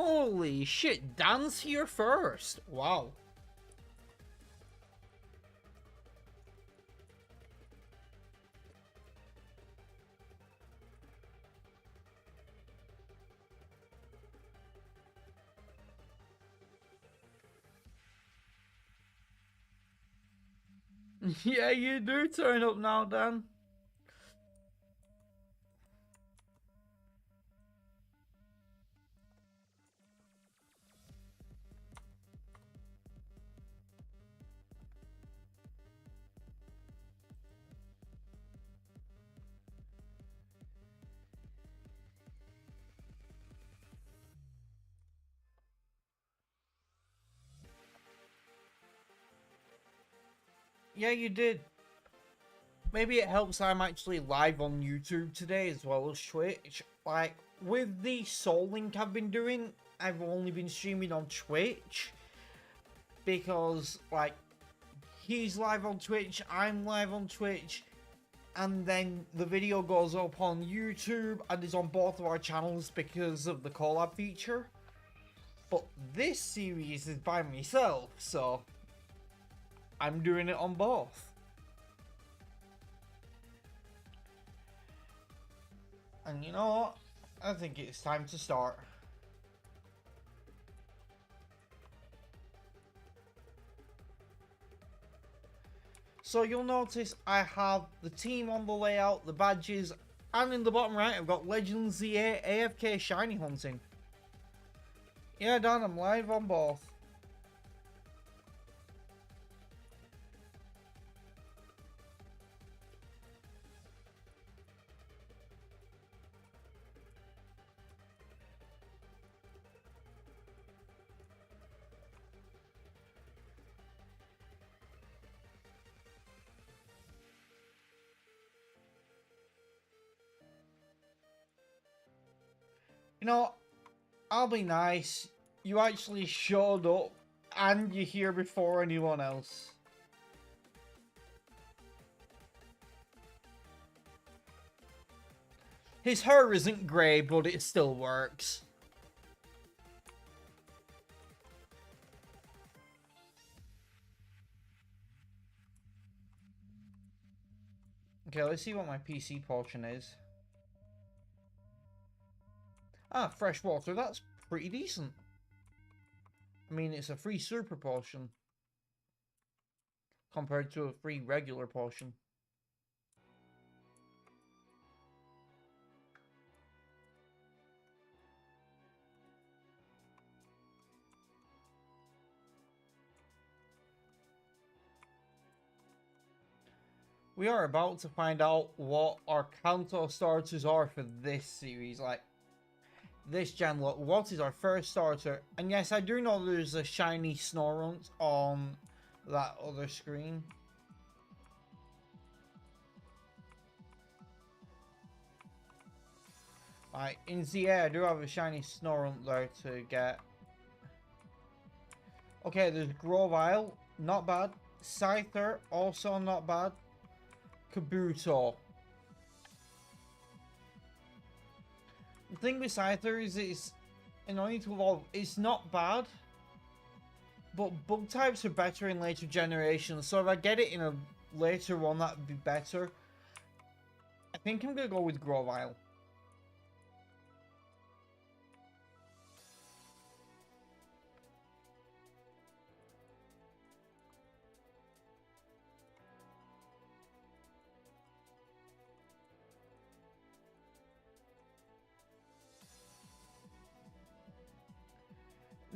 Holy shit, Dan's here first. Wow. Yeah, you do turn up now, Dan. Yeah, you did. Maybe it helps I'm actually live on YouTube today as well as Twitch. Like, with the Soul Link I've been doing, I've only been streaming on Twitch. Because, like, he's live on Twitch, I'm live on Twitch, and then the video goes up on YouTube and is on both of our channels because of the collab feature. But this series is by myself, so I'm doing it on both. And you know what? I think it's time to start. So you'll notice I have the team on the layout, the badges, and in the bottom right I've got Legends ZA AFK Shiny Hunting. Yeah, Dan, I'm live on both. You know, I'll be nice. You actually showed up and you're here before anyone else. His hair isn't grey, but it still works. Okay, let's see what my PC portion is. Ah, fresh water, that's pretty decent. I mean, it's a free super potion compared to a free regular potion. We are about to find out what our Kanto starters are for this series. Like, this Genlocke, what is our first starter? And yes, I do know there's a shiny Snorunt on that other screen. Right, in ZA, I do have a shiny Snorunt there to get. Okay, there's Grovyle, not bad. Scyther, also not bad. Kabuto. The thing with Scyther is it's annoying to evolve. It's not bad, but bug types are better in later generations. So if I get it in a later one, that'd be better. I think I'm gonna go with Grovyle.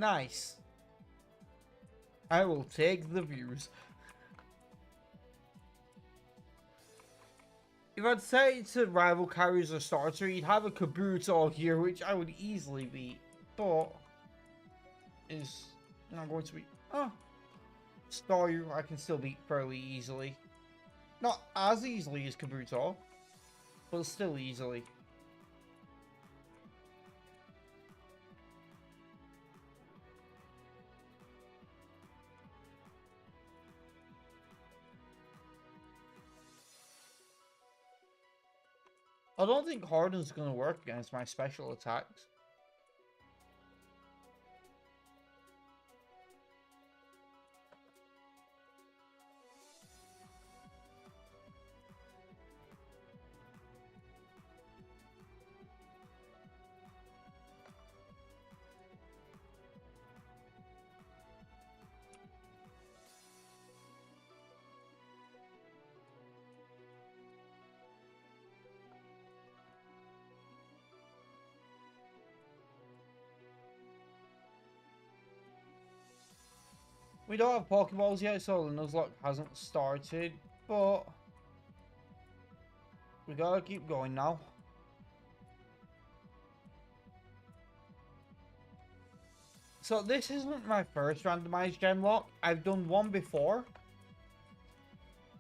Nice. I will take the views. If I'd say to rival carries a starter, you'd have a Kabuto here, which I would easily beat, but is not going to be. Oh, Staryu I can still beat fairly easily. Not as easily as Kabuto, but still easily. I don't think Harden's going to work against my special attacks. We don't have Pokeballs yet, so the Nuzlocke hasn't started, but we gotta keep going now. So this isn't my first randomized Genlocke. I've done one before.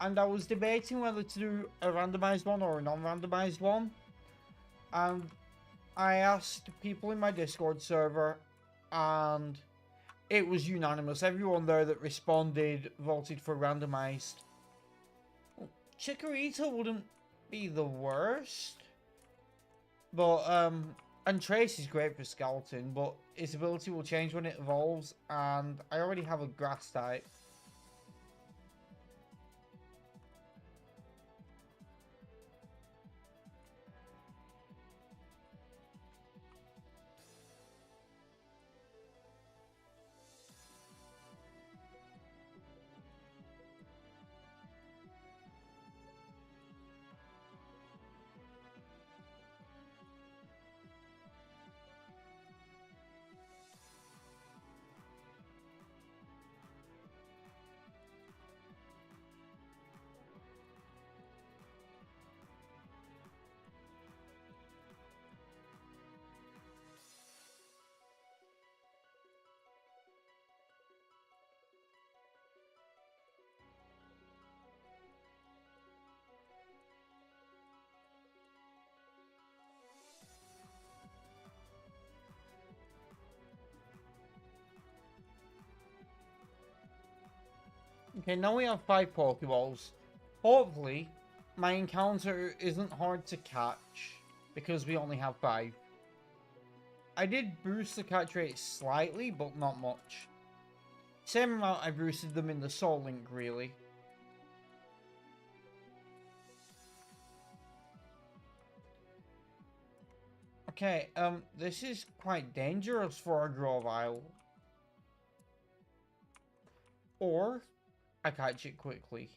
And I was debating whether to do a randomized one or a non-randomized one. And I asked people in my Discord server, and it was unanimous. Everyone there that responded voted for randomized. Chikorita wouldn't be the worst. But, and Trace is great for scouting, but its ability will change when it evolves, and I already have a grass type. Okay, now we have 5 Pokeballs. Hopefully, my encounter isn't hard to catch, because we only have 5. I did boost the catch rate slightly, but not much. Same amount I boosted them in the Soul Link, really. Okay, this is quite dangerous for a Grovyle. Or, I catch it quickly.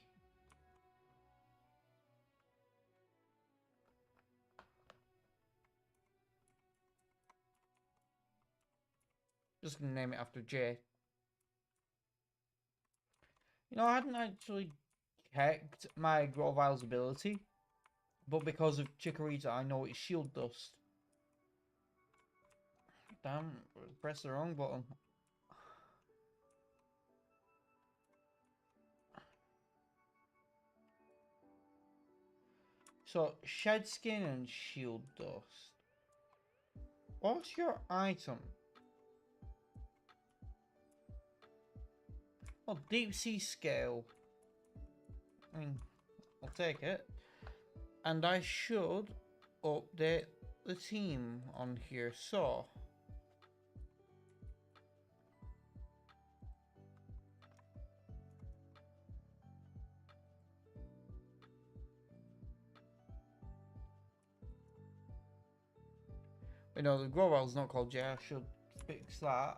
Just gonna name it after J. You know, I hadn't actually checked my Grovyle's ability, but because of Chikorita, I know it's Shield Dust. Damn, press the wrong button. So, Shed Skin and Shield Dust. What's your item? Oh, Deep Sea Scale. I mean, I'll take it. And I should update the team on here, so... Wait, no, the Grovyle's not called J, I should fix that.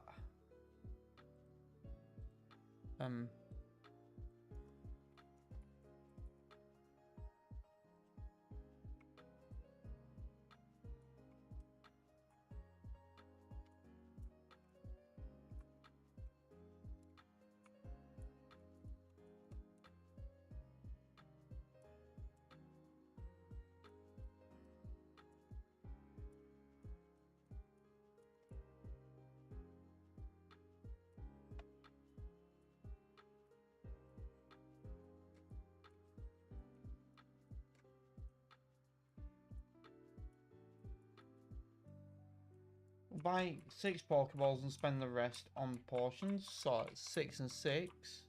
Buy 6 Pokeballs and spend the rest on portions, so it's 6 and 6.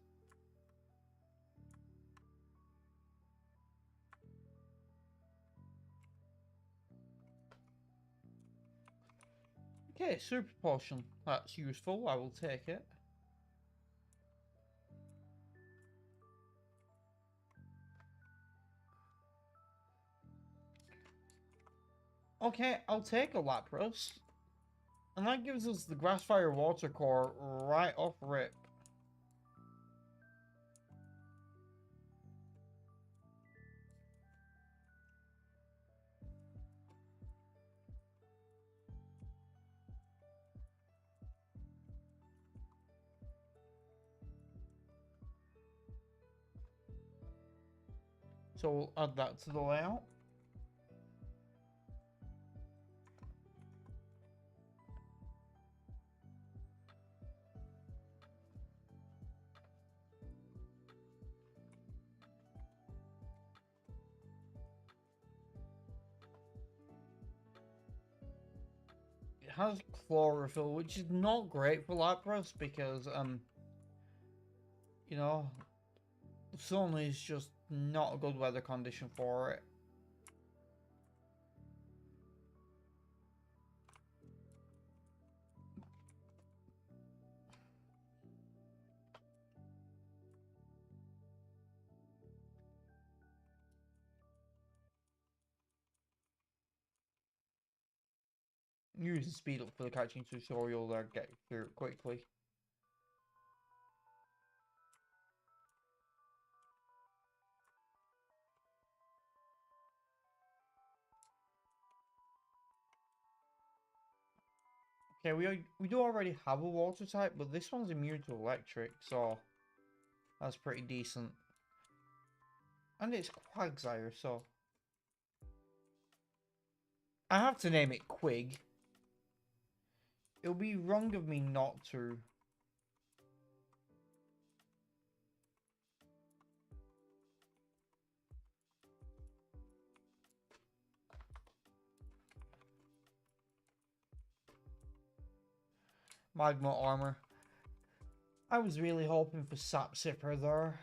Okay, Super Potion. That's useful, I will take it. Okay, I'll take a Lapras. And that gives us the Grass Fire Water Core right off rip. So we'll add that to the layout. It has chlorophyll, which is not great for Lapras because you know, sun is just not a good weather condition for it. Use the speed up for the catching tutorial there, get through it quickly. Okay, we do already have a water type, but this one's immune to electric, so that's pretty decent. And it's Quagsire, so I have to name it Quig. It would be wrong of me not to. Magma Armor. I was really hoping for Sap Sipper there.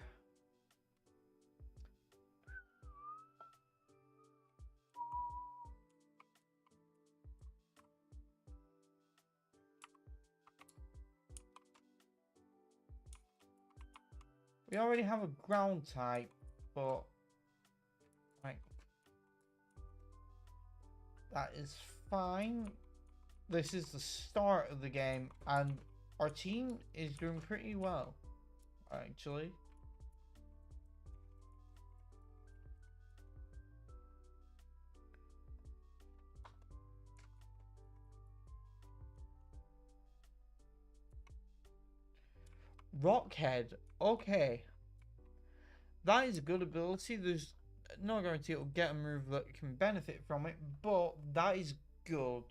We already have a ground type, but right, that is fine. This is the start of the game, and our team is doing pretty well, actually. Rockhead, okay. That is a good ability. There's no guarantee it'll get a move that can benefit from it, but that is good.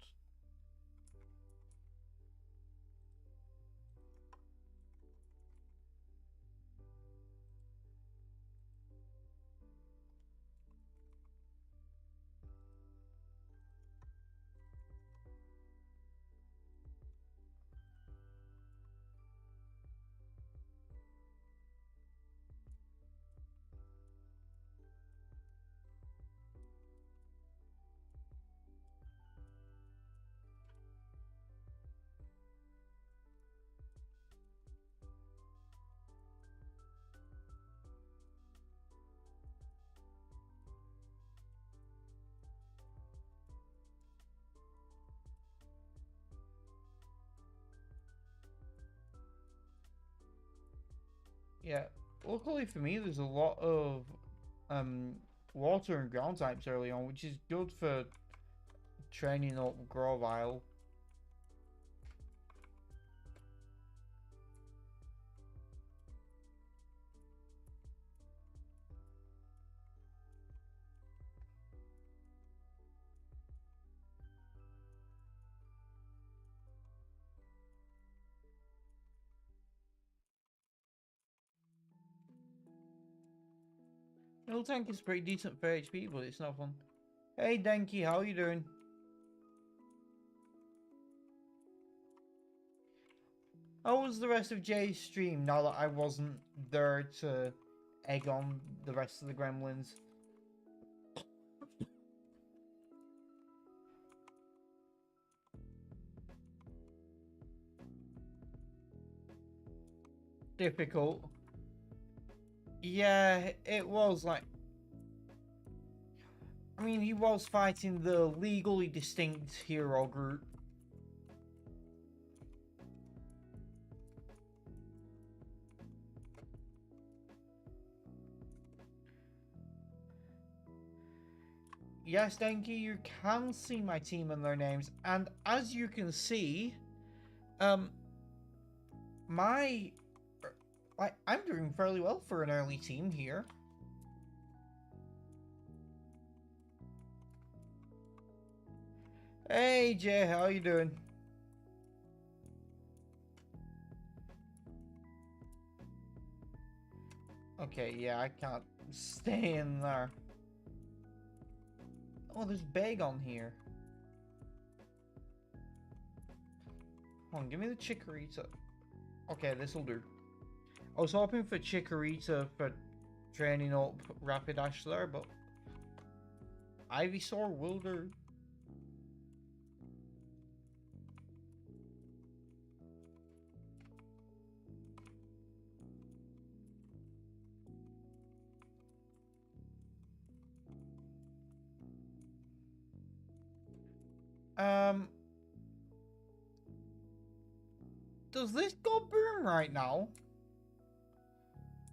Yeah, luckily for me, there's a lot of water and ground types early on, which is good for training up Grovyle. Little tank is pretty decent for HP, but it's not fun. Hey Denki, how are you doing? How was the rest of Jay's stream now that I wasn't there to egg on the rest of the gremlins? Difficult. Yeah, it was like... I mean, he was fighting the legally distinct hero group. Yes, Denki, you can see my team and their names, and as you can see, my... I'm doing fairly well for an early team here. Hey Jay, how you doing? Okay, yeah, I can't stay in there. Oh, there's bag on here. Hold on, give me the chikorita. Okay, this'll do. I was hoping for chikorita for training up Rapidash there, but Ivysaur will do. Does this go boom right now?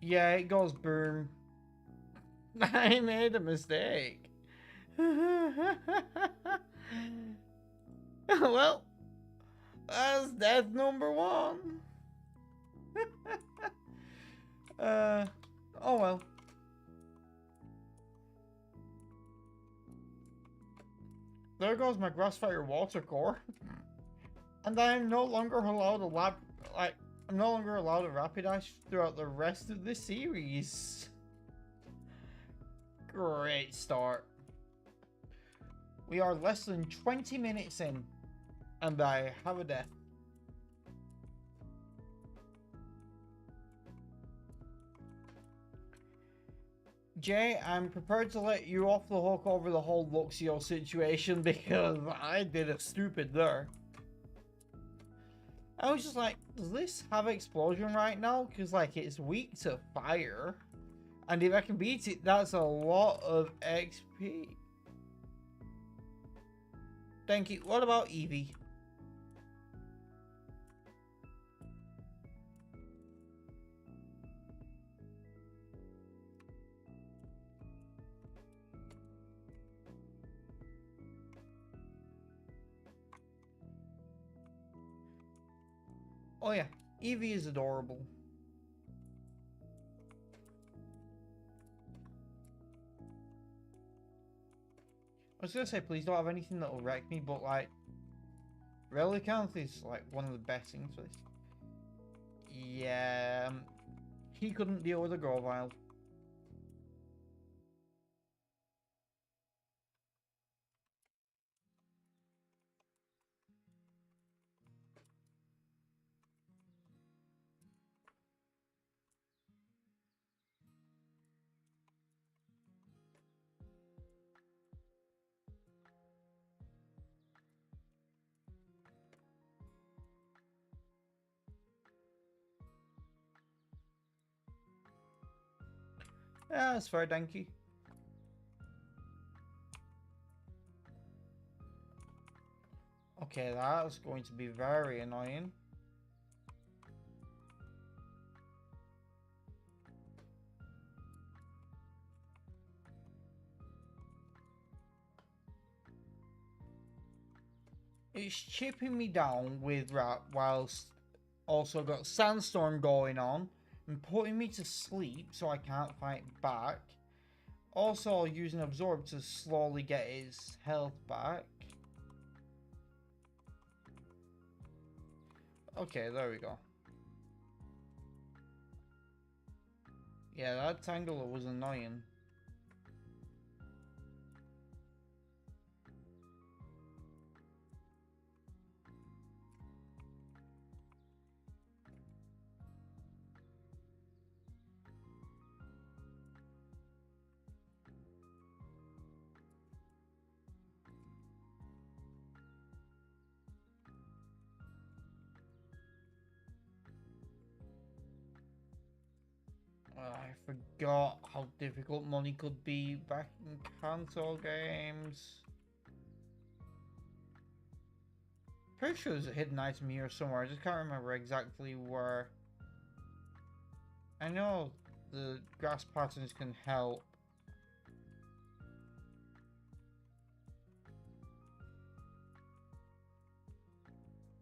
Yeah, it goes boom. I made a mistake. Well, that's death number one. Oh well. There goes my Grassfire Water Core. And I'm no longer allowed I'm no longer allowed a Rapidash throughout the rest of the series. Great start. We are less than 20 minutes in, and I have a death. Jay, I'm prepared to let you off the hook over the whole Luxio situation because I did a stupid there. I was just like, does this have explosion right now? Because like it's weak to fire. And if I can beat it, that's a lot of XP. Thank you. What about Eevee? Oh yeah, Eevee is adorable. I was gonna say, please don't have anything that'll wreck me, but like, Relicanth is like one of the best things for this. Yeah, he couldn't deal with a Grovyle. Yeah, that's fair, Danky. Okay, that's going to be very annoying. It's chipping me down with Rat whilst also got Sandstorm going on and putting me to sleep so I can't fight back. Also using Absorb to slowly get his health back. Okay, there we go. Yeah, that Tangler was annoying. I forgot how difficult money could be back in Kanto games. Pretty sure there's a hidden item here somewhere. I just can't remember exactly where. I know the grass patterns can help.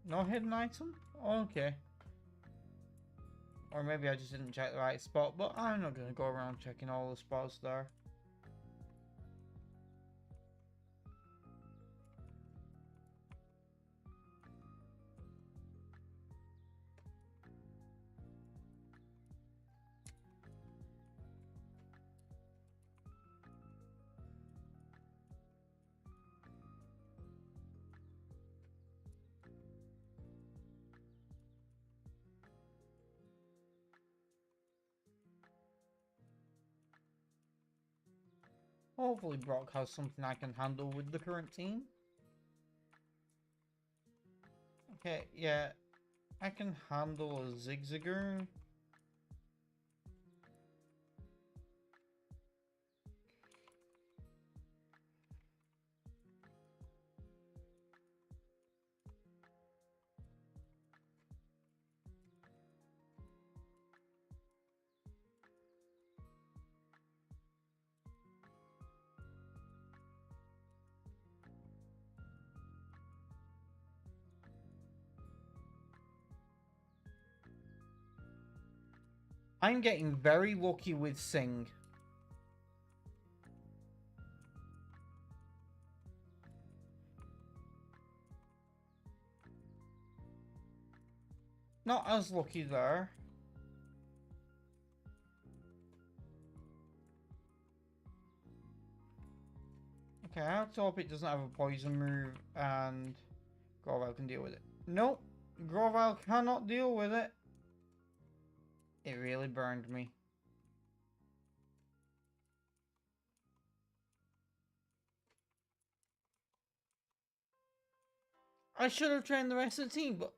No hidden item? Okay. Or maybe I just didn't check the right spot, but I'm not going to go around checking all the spots there. Hopefully Brock has something I can handle with the current team. Okay, yeah. I can handle a Zigzagger. I'm getting very lucky with Sing. Not as lucky there. Okay, I have to hope it doesn't have a poison move and Grovyle can deal with it. Nope, Grovyle cannot deal with it. It really burned me. I should have trained the rest of the team, but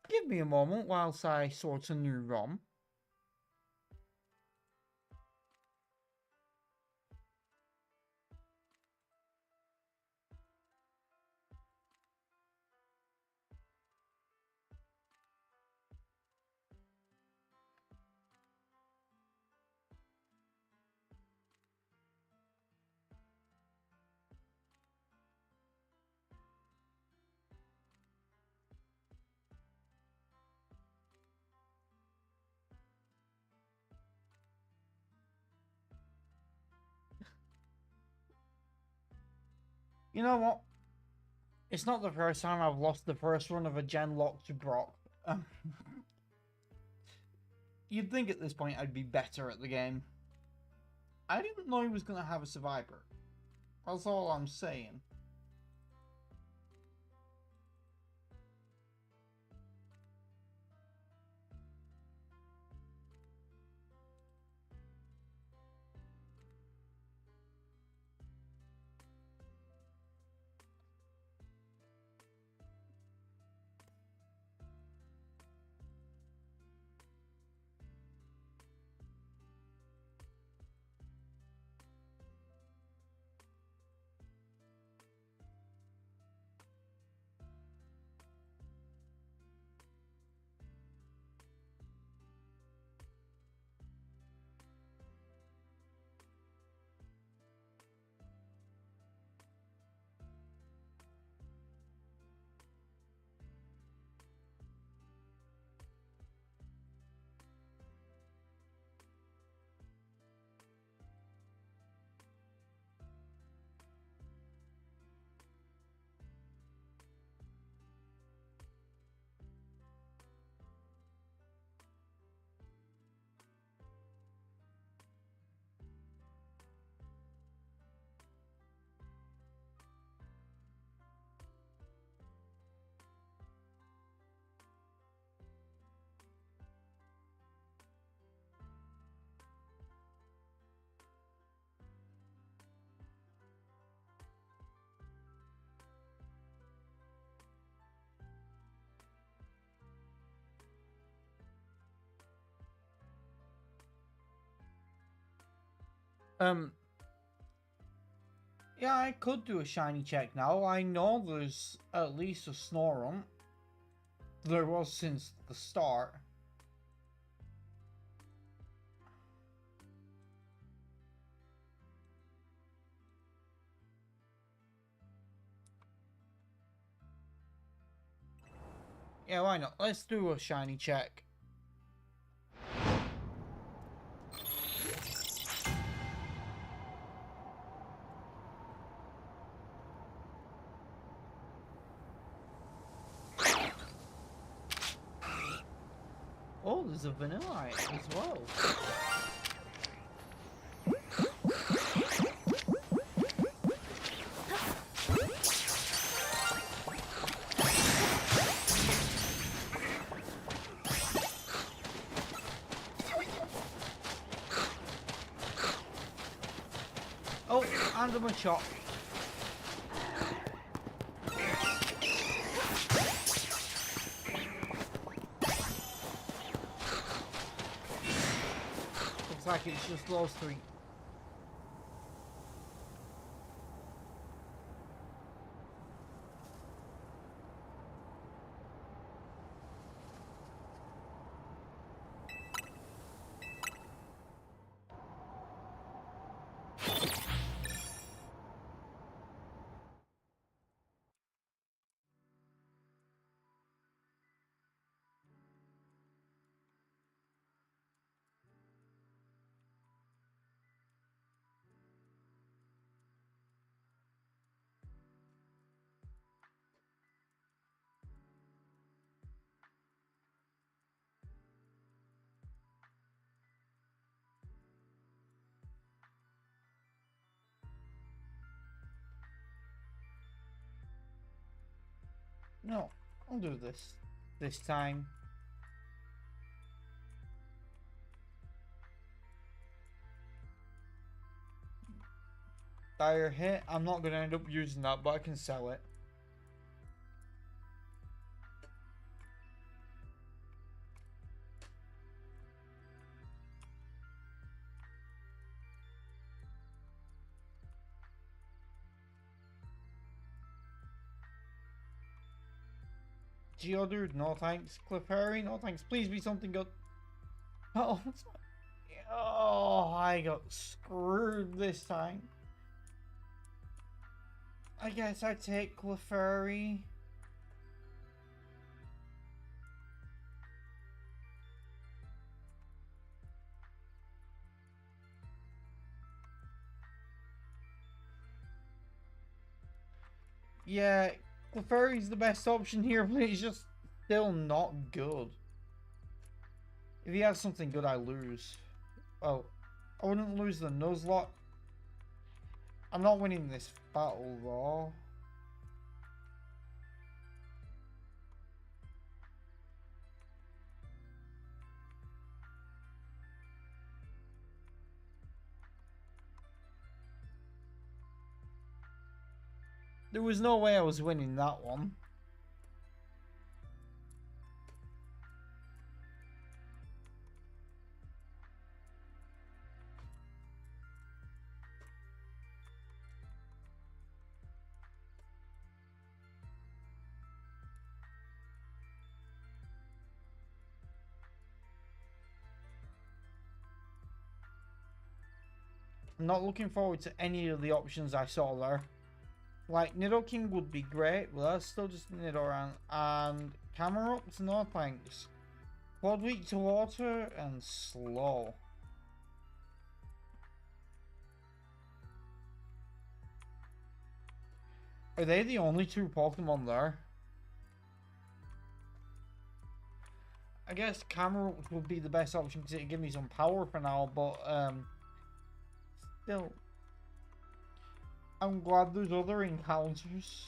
give me a moment whilst I sort a new ROM. You know what? It's not the first time I've lost the first run of a Genlocke to Brock. You'd think at this point I'd be better at the game. I didn't know he was going to have a survivor. That's all I'm saying. Yeah, I could do a shiny check now. I know there's at least a Snorunt. There was since the start. Yeah, why not? Let's do a shiny check. Oh, there's a Vanillite as well. And I'm a shot. Looks like it's just those three. No, I'll do this time. Dire hit. I'm not gonna end up using that, but I can sell it. Geodude, no thanks. Clefairy, no thanks. Please be something good. Oh, oh, I got screwed this time. I guess I take Clefairy. Yeah, Clefairy's the best option here, but he's just still not good. If he has something good, I lose. Oh, I wouldn't lose the Nuzlocke. I'm not winning this battle, though. There was no way I was winning that one. I'm not looking forward to any of the options I saw there. Like, Nidoking would be great, but that's still just Nidoran. And Camerupt, no thanks. Quad weak to water and slow. Are they the only two Pokemon there? I guess Camerupt would be the best option because it'd give me some power for now, but still. I'm glad there's other encounters.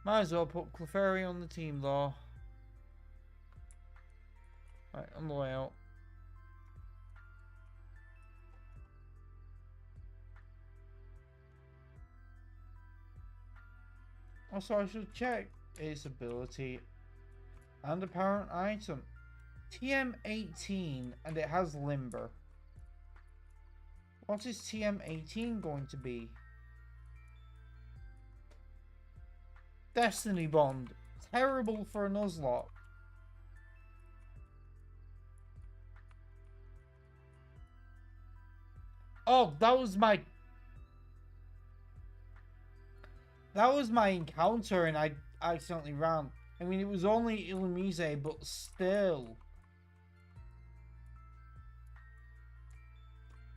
Might as well put Clefairy on the team though. Right, on the way out. Also, I should check its ability and apparent item. TM18 and it has Limber. What is TM18 going to be? Destiny Bond. Terrible for a Nuzlocke. Oh, that was my encounter and I accidentally ran. I mean, it was only Illumise, but still.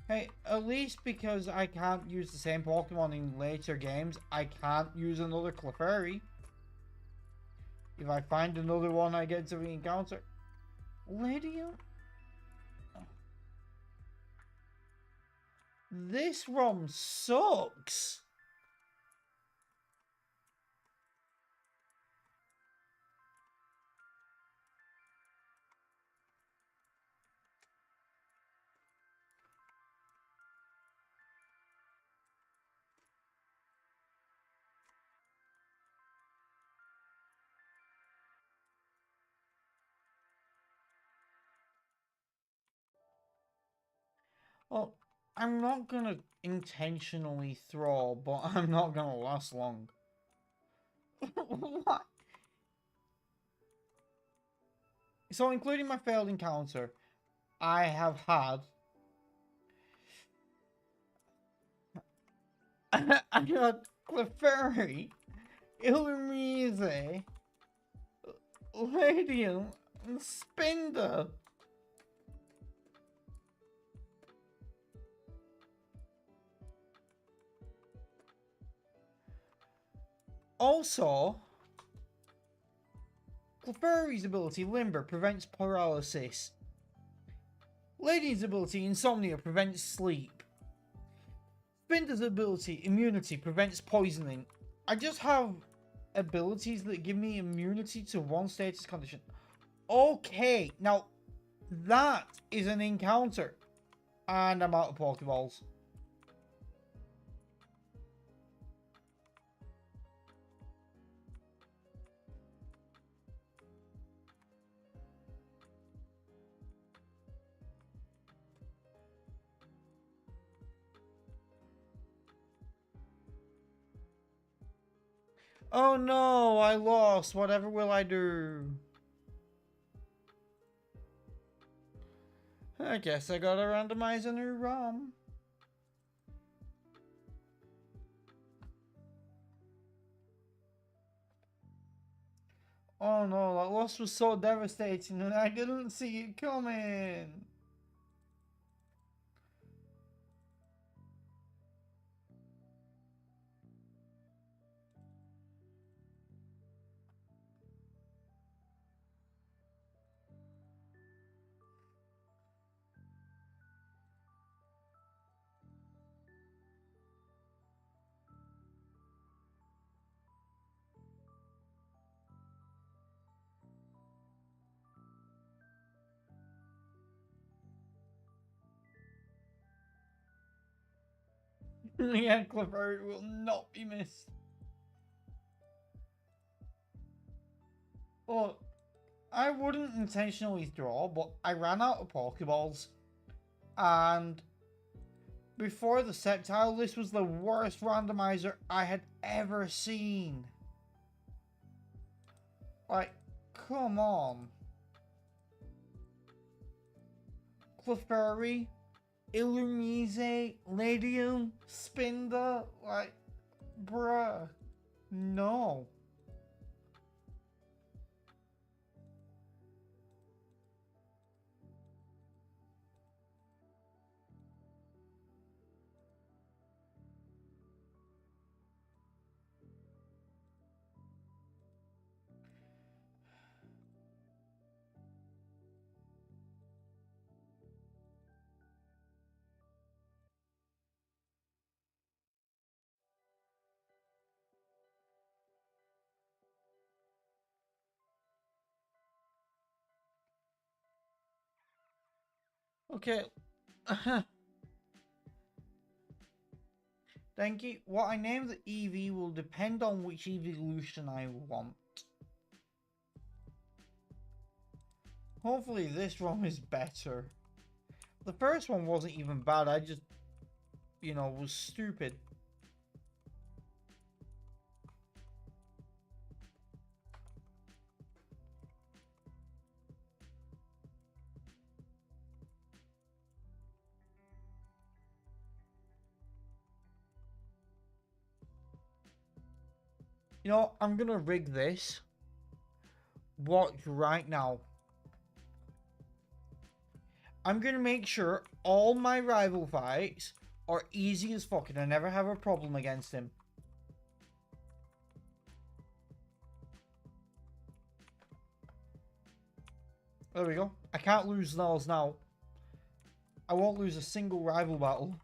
Hey, at least because I can't use the same Pokemon in later games, I can't use another Clefairy. If I find another one, I get to re-encounter. Lydia? This ROM sucks. Well, I'm not gonna intentionally throw, but I'm not gonna last long. What? So, including my failed encounter, I have had. I got Clefairy, Illumise, Ladium, and Spinder. Also, Clefairy's ability Limber prevents paralysis. Lady's ability Insomnia prevents sleep. Spinder's ability Immunity prevents poisoning. I just have abilities that give me immunity to one status condition. Okay, now that is an encounter. And I'm out of Pokeballs. Oh no, I lost. Whatever will I do? I guess I gotta randomize a new ROM. Oh no, that loss was so devastating and I didn't see it coming. Yeah, Clifford will not be missed. Well, I wouldn't intentionally throw, but I ran out of Pokeballs. And before the Sceptile, this was the worst randomizer I had ever seen. Like, come on. Clefairy, Illumise, Ladium, Spinder, like, bruh. No. Okay. Thank you. What I name the EV will depend on which evolution I want. Hopefully this one is better. The first one wasn't even bad, I just, was stupid. I'm gonna rig this. Watch right now. I'm gonna make sure all my rival fights are easy as fuck and I never have a problem against him. There we go. I can't lose those now. I won't lose a single rival battle.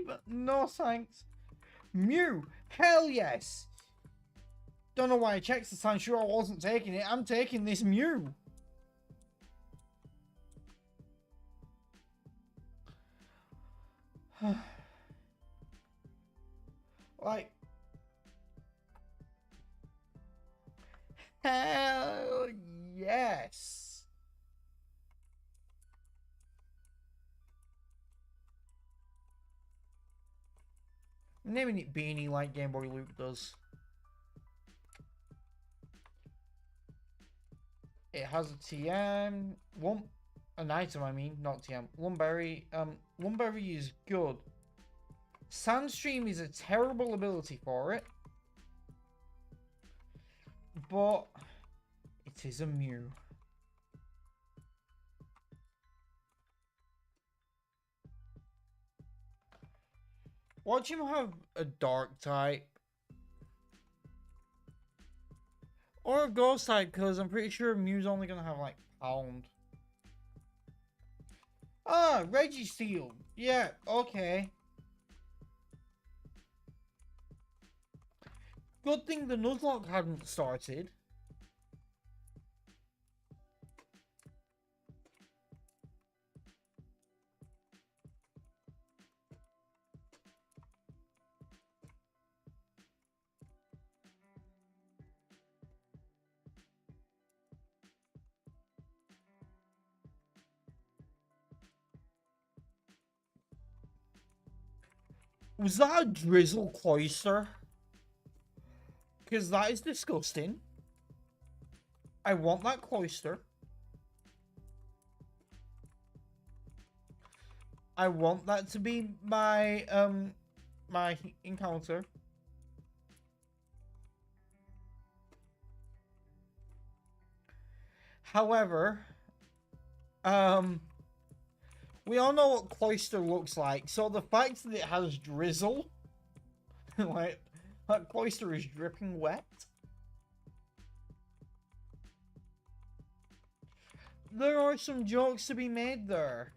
But no thanks. Mew, hell yes. Don't know why I checked this time. Sure, I wasn't taking it. I'm taking this Mew. Like, hell yes. I'm naming it Beanie like Game Boy Luke does. It has a TM. An item, I mean, not TM. Lumberry. Lumberry is good. Sandstream is a terrible ability for it. But it is a Mew. Watch him have a dark type. Or a ghost type, because I'm pretty sure Mew's only gonna have like Pound. Ah, Registeel. Yeah, okay. Good thing the Nuzlocke hadn't started. Was that a Drizzle Cloyster? Because that is disgusting. I want that Cloyster. I want that to be my my encounter. However, we all know what Cloyster looks like, so the fact that it has drizzle, like that Cloyster is dripping wet. There are some jokes to be made there.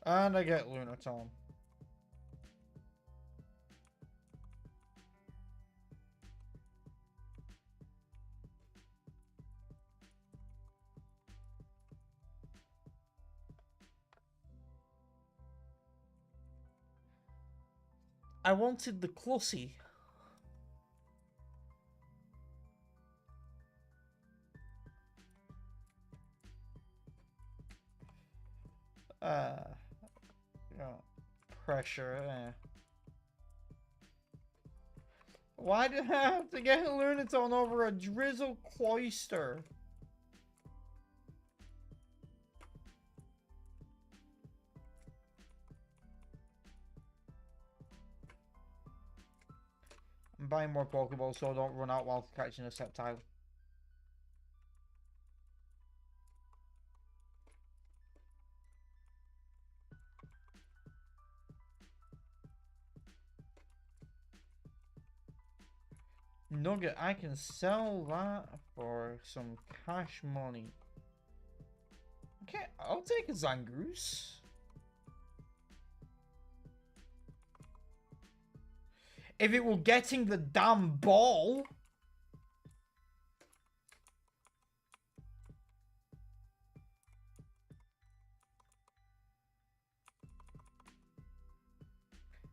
And I get Lunatone. I wanted the Clussy. Pressure. Why did I have to get Lunatone over a Drizzle Cloyster? I'm buying more Pokeballs so I don't run out while catching a Sceptile. Nugget, I can sell that for some cash money. Okay, I'll take a Zangoose. If it were getting the damn ball.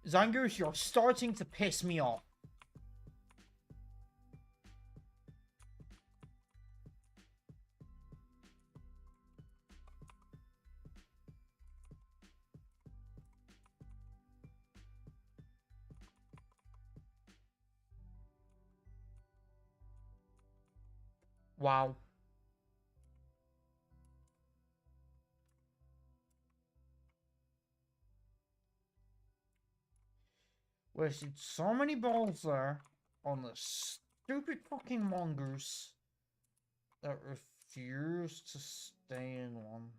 Zangoose, you're starting to piss me off. Wow. Wasted so many balls there on the stupid fucking mongoose that refused to stay in one.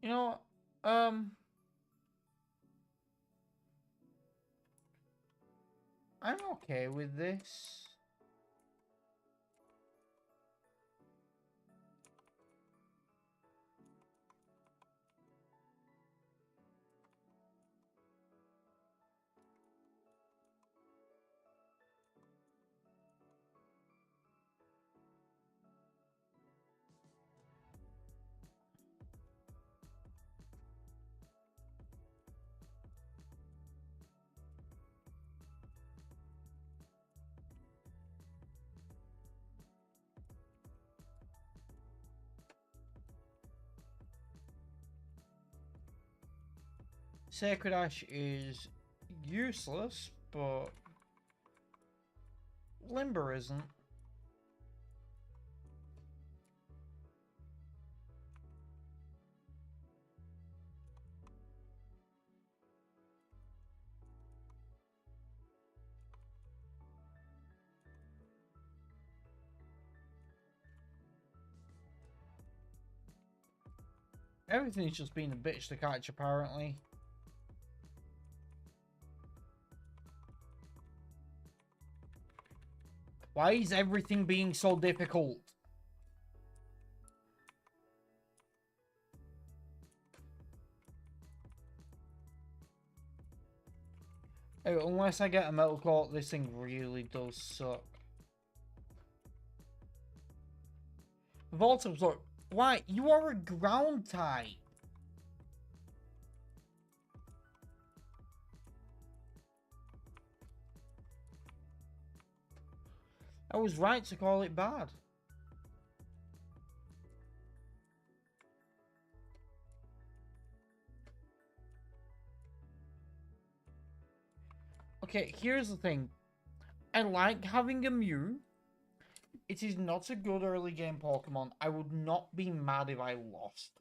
You know, um, I'm okay with this. Sacred Ash is useless, but Limber isn't. Everything's just been a bitch to catch, apparently. Why is everything being so difficult? Oh, unless I get a metal coat, this thing really does suck. Vault Absorb. Why? You are a ground type. I was right to call it bad. Okay, here's the thing. I like having a Mew. It is not a good early game Pokemon. I would not be mad if I lost.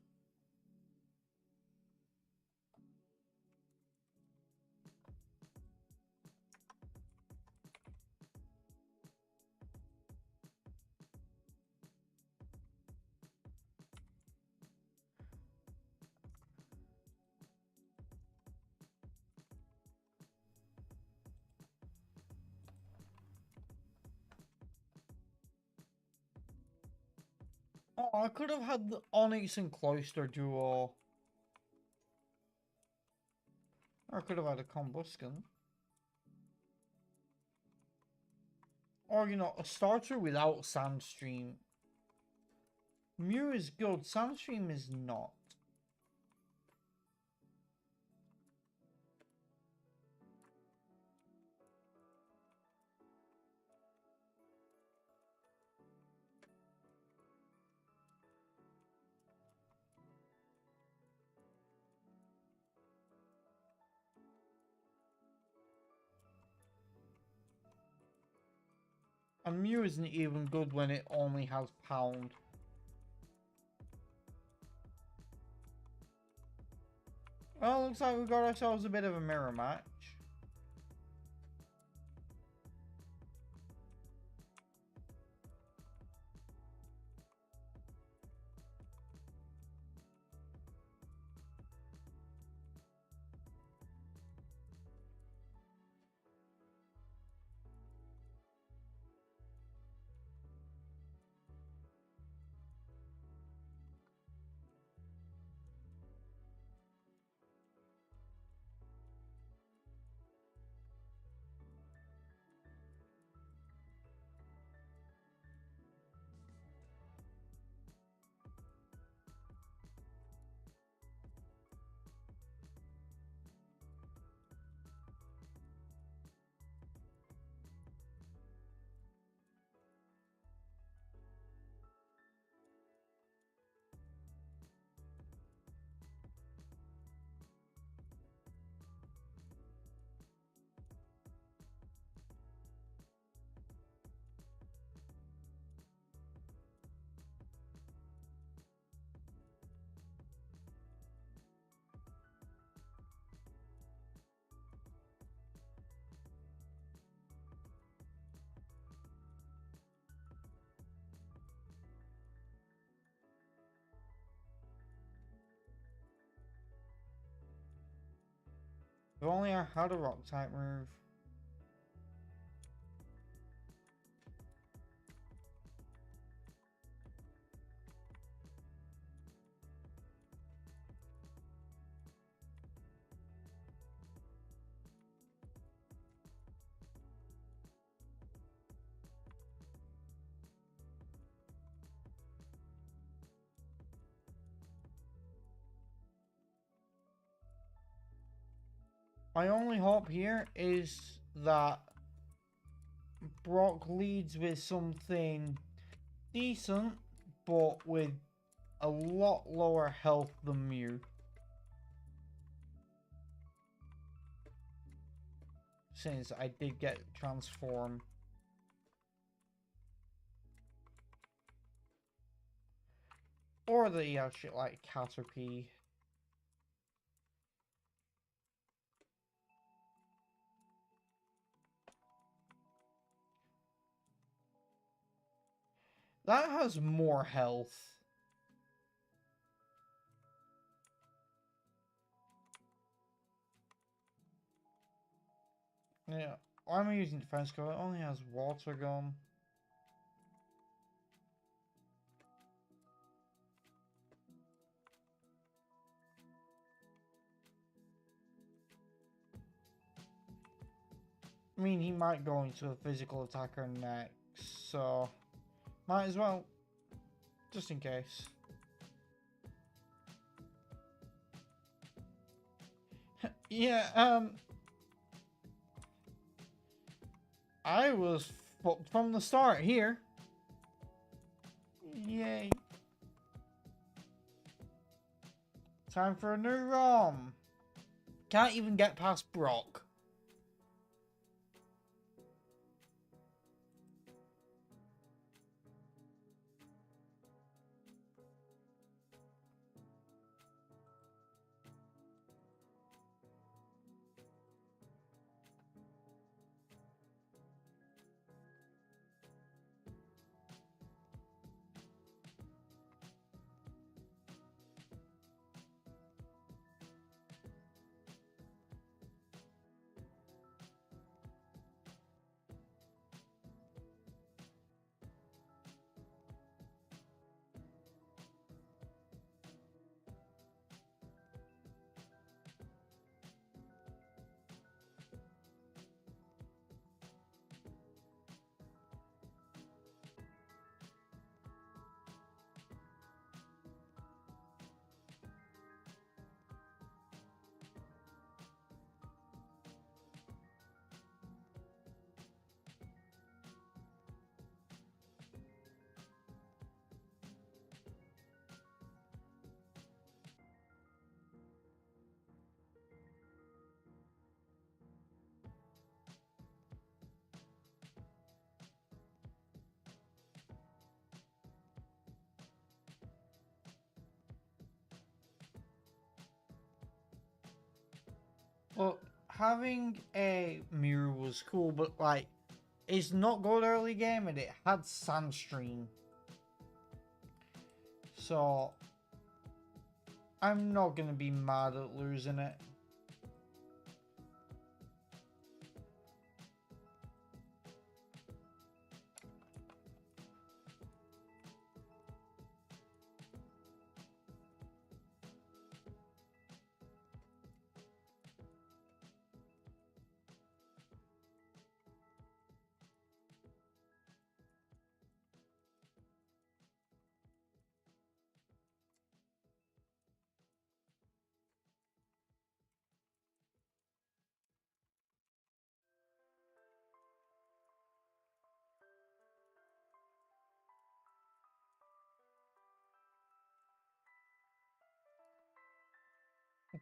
Oh, I could have had the Onyx and Cloyster duo. Or I could have had a Combusken. Or, you know, a starter without Sandstream. Mew is good, Sandstream is not. And Mew isn't even good when it only has Pound. Well, looks like we got ourselves a bit of a mirror match. If only I had a rock type move. My only hope here is that Brock leads with something decent, but with a lot lower health than Mew. Since I did get transformed. Or that he has shit like Caterpie. That has more health. Yeah, why am I using defense cover? It only has water gun. I mean, he might go into a physical attacker next, so might as well, just in case. Yeah, I was fucked from the start here. Yay. Time for a new ROM. Can't even get past Brock. Well, having a mirror was cool, but like, it's not good early game and it had Sandstream. So, I'm not gonna be mad at losing it.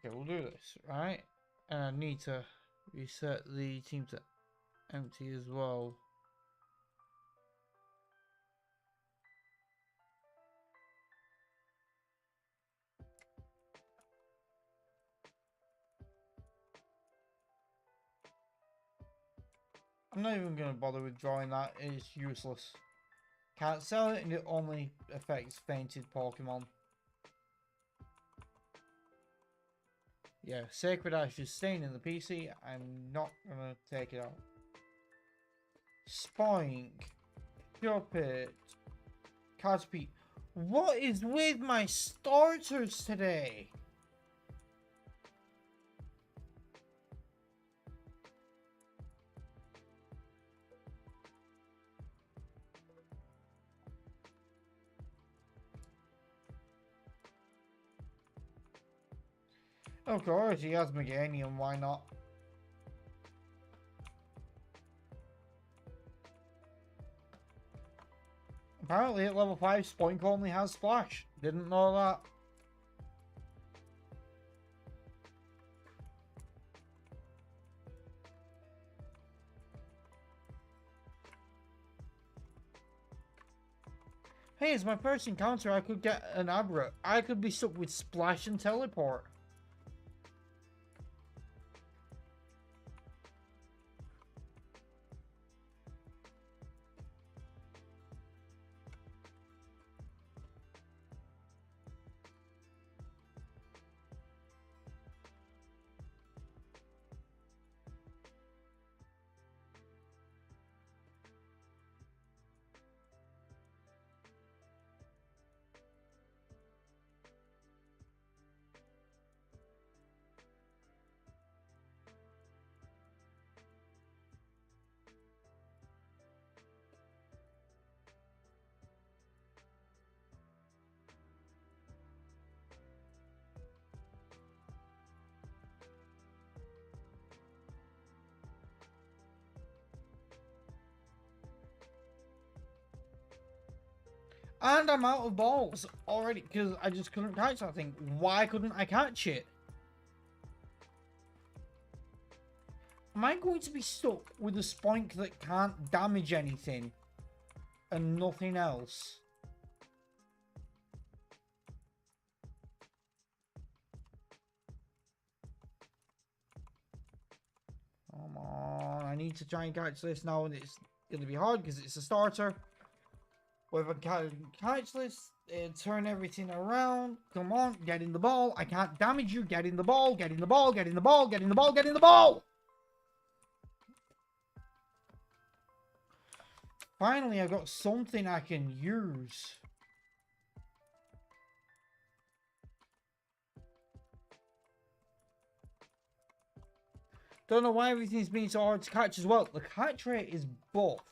Okay, we'll do this, right? And I need to reset the team to empty as well. I'm not even gonna bother withdrawing that, it's useless. Can't sell it and it only affects fainted Pokemon. Yeah, Sacred Ash is staying in the PC. I'm not gonna take it out. Spoink. Pit. Caterpie. What is with my starters today? Of course, he has Meganium, why not? Apparently at level 5, Spoink only has Splash. Didn't know that. Hey, as my first encounter, I could get an Abra. I could be stuck with Splash and Teleport. And I'm out of balls already because I just couldn't catch that thing. Why couldn't I catch it? Am I going to be stuck with a Spoink that can't damage anything and nothing else? Come on, I need to try and catch this now, and it's going to be hard because it's a starter. But if I can catch this, turn everything around. Come on, get in the ball. I can't damage you. Get in the ball, get in the ball, get in the ball, get in the ball, get in the ball! Finally, I got something I can use. Don't know why everything's been so hard to catch as well. The catch rate is buffed.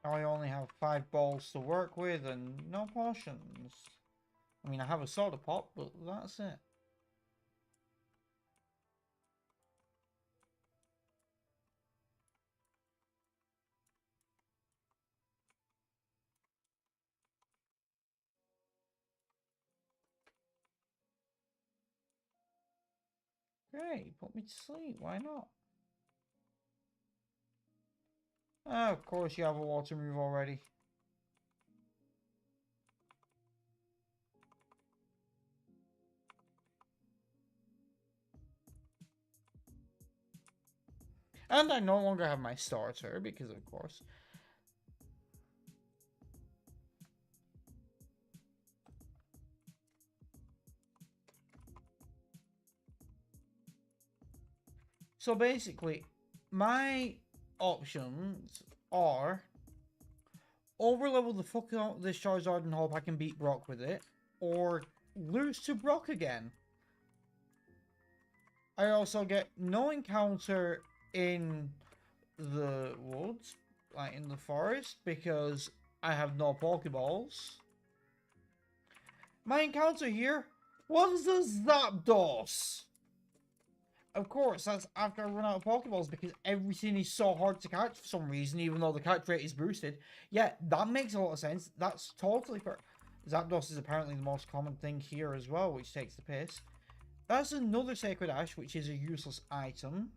Now I only have 5 balls to work with and no potions. I mean, I have a soda pop, but that's it. Great, put me to sleep, why not? Oh, of course you have a water move already. And I no longer have my starter, because of course. So basically, my options are overlevel the fuck out this Charizard and hope I can beat Brock with it, or lose to Brock again. I also get no encounter in the woods, like in the forest, because I have no Pokeballs. My encounter here What's a Zapdos? Of course, that's after I run out of Pokeballs because everything is so hard to catch for some reason, even though the catch rate is boosted. Yeah, that makes a lot of sense. That's totally fair. Zapdos is apparently the most common thing here as well, which takes the piss. That's another Sacred Ash, which is a useless item.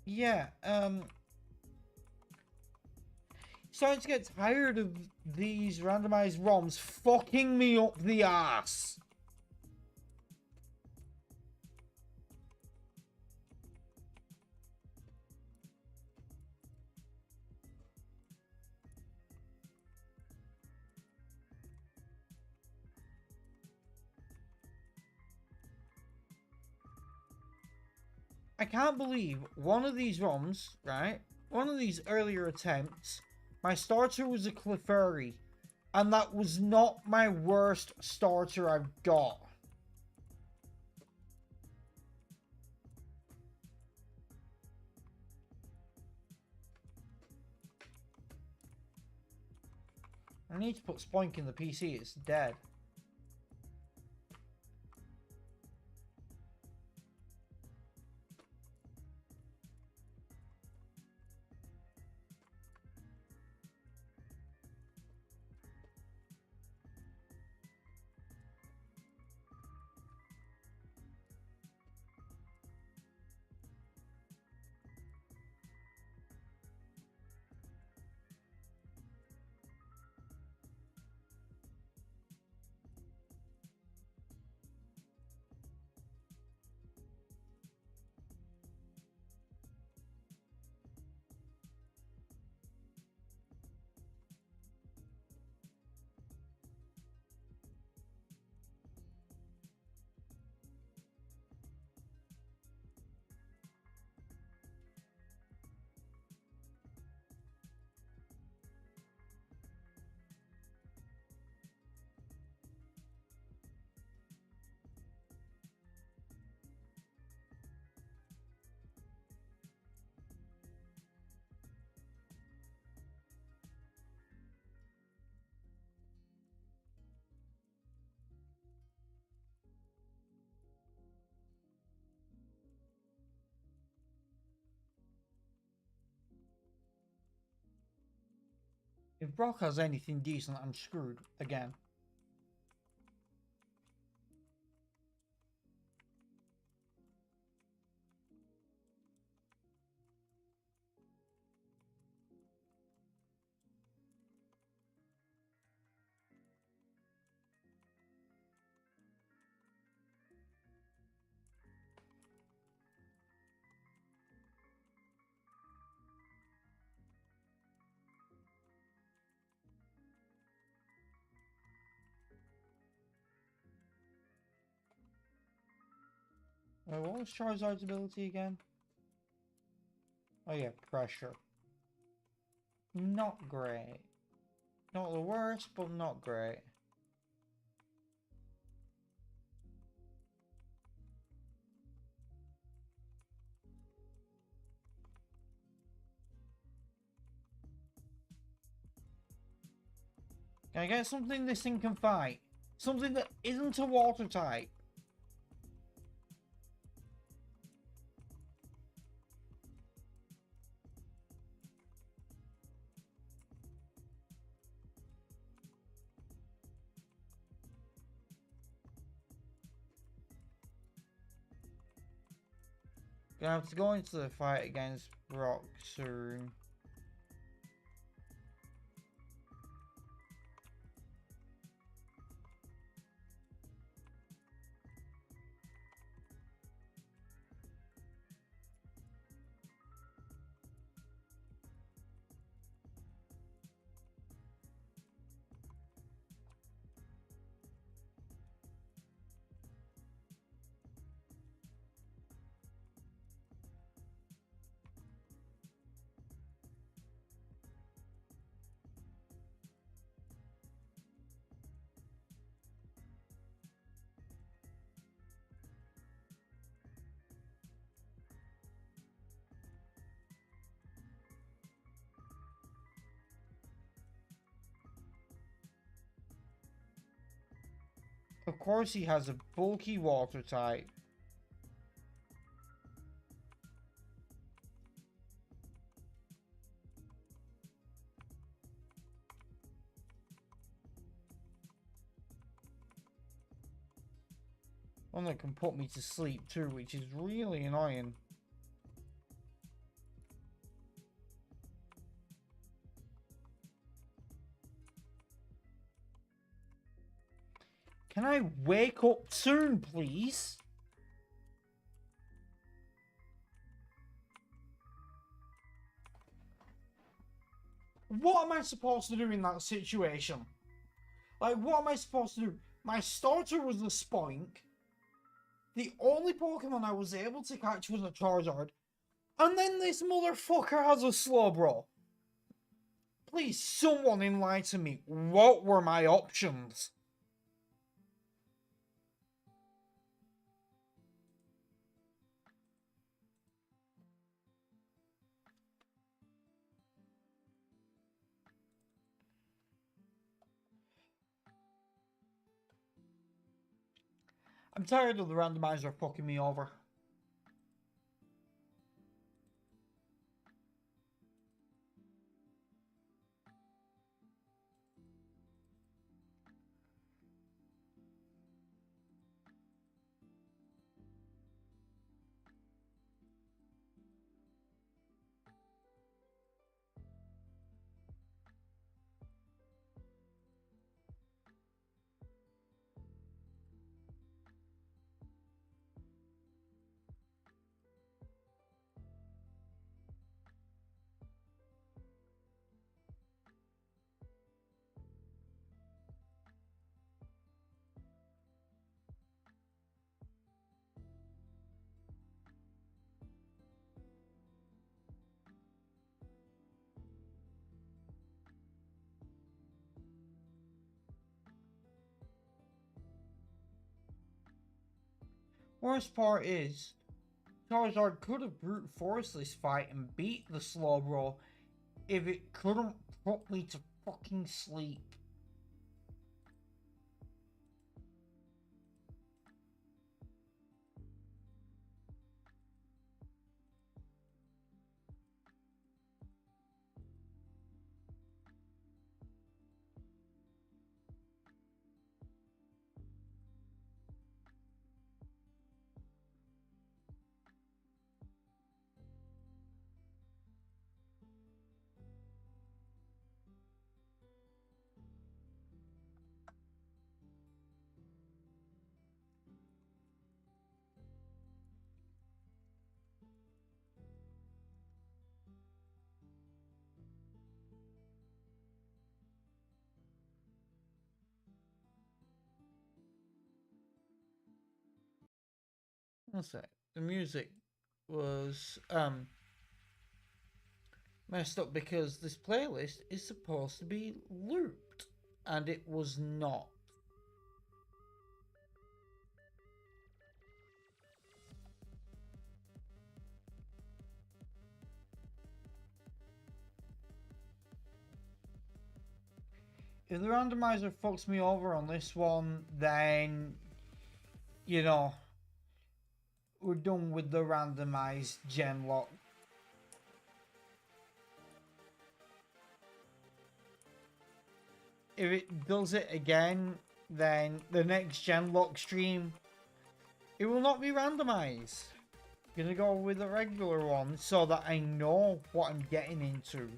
Yeah, starting to get tired of these randomized ROMs fucking me up the ass. I can't believe one of these ROMs, right? One of these earlier attempts, my starter was a Clefairy, and that was not my worst starter I've got. I need to put Spoink in the PC, it's dead. If Brock has anything decent, I'm screwed again. Wait, what was Charizard's ability again? Oh yeah, pressure. Not great. Not the worst, but not great. Can I get something this thing can fight? Something that isn't a water type. Gonna have to go into the fight against Brock soon. Of course he has a bulky water type. One that can put me to sleep too, which is really annoying. Can I wake up soon, please? What am I supposed to do in that situation? Like, what am I supposed to do? My starter was a Spoink. The only Pokemon I was able to catch was a Charizard. And then this motherfucker has a Slowbro. Please, someone enlighten me. What were my options? I'm tired of the randomizer fucking me over. Worst part is, Charizard could have brute forced this fight and beat the Slowbro if it couldn't put me to fucking sleep. What's that? The music was messed up because this playlist is supposed to be looped and it was not. If the randomizer fucks me over on this one, then, you know, we're done with the randomized Genlocke. If it does it again, then the next Genlocke stream, it will not be randomized. I'm gonna go with a regular one so that I know what I'm getting into.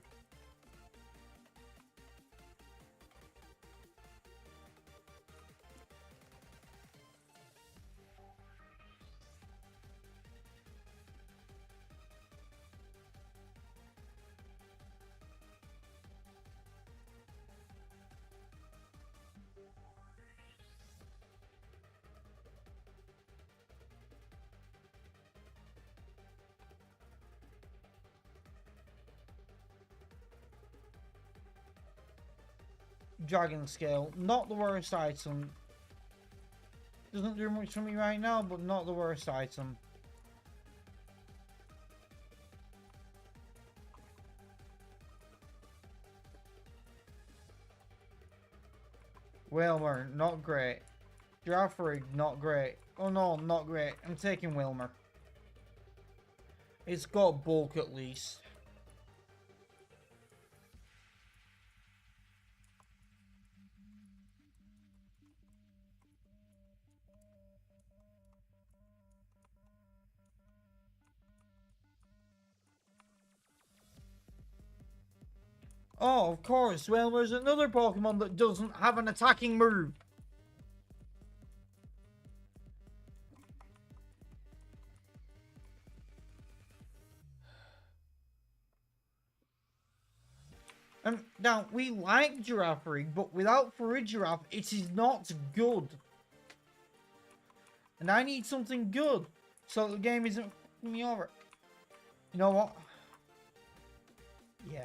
Dragon Scale, not the worst item. Doesn't do much for me right now, but not the worst item. Whalmer, not great. Giraffe, not great. Oh no, not great. I'm taking Wilmer. It's got bulk at least. Oh, of course. Well, there's another Pokemon that doesn't have an attacking move. Now, we like Giraffe, but without Farigiraf, it is not good. And I need something good, so the game isn't f***ing me over. You know what? Yeah.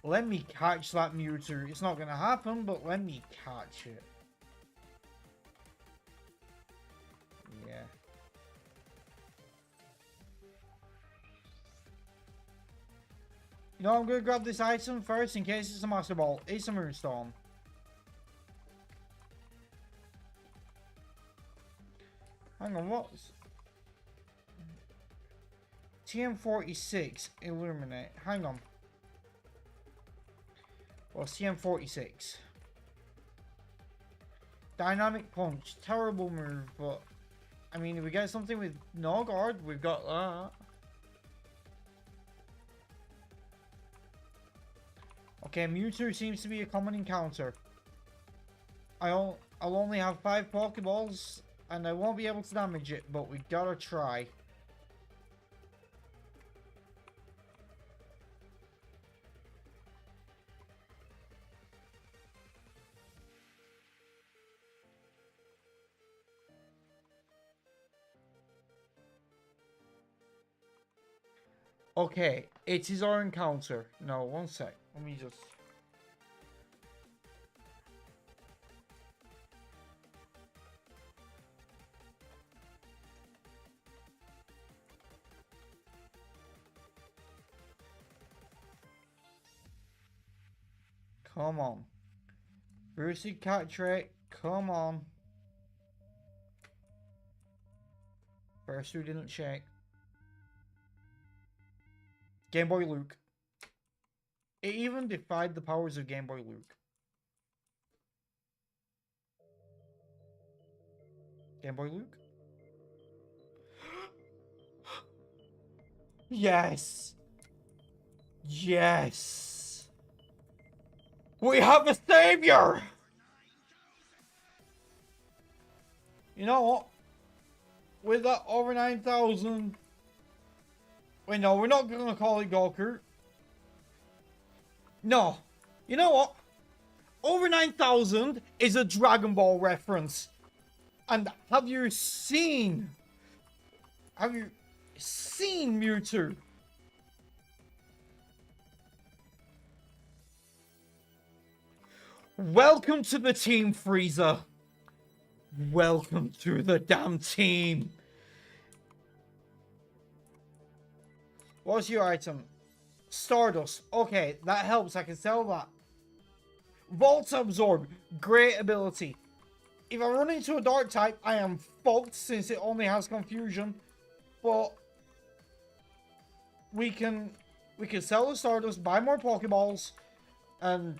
Let me catch that Mewtwo. It's not gonna happen, but let me catch it. Yeah. You know, I'm gonna grab this item first in case it's a Master Ball. It's a Moonstorm. Hang on, what's... TM46, Illuminate. Hang on. What's TM46? Dynamic Punch. Terrible move, but... I mean, if we get something with no guard, we've got that. Okay, Mewtwo seems to be a common encounter. I'll only have 5 Pokeballs, and I won't be able to damage it, but we gotta try. Okay, it is our encounter. No, one sec. Let me just... Come on. Brucey catch rate. Come on. First who didn't check. Game Boy Luke. It even defied the powers of Game Boy Luke. Game Boy Luke? Yes! Yes! We have a savior! You know what? With that over 9,000... Wait, no, we're not gonna call it Goku. No. You know what? Over 9,000 is a Dragon Ball reference. And have you seen Mewtwo? Welcome to the team, Frieza. Welcome to the damn team. What's your item? Stardust. Okay, that helps. I can sell that. Volt Absorb. Great ability. If I run into a dark type, I am fucked since it only has confusion. But we can sell the Stardust, buy more Pokeballs, and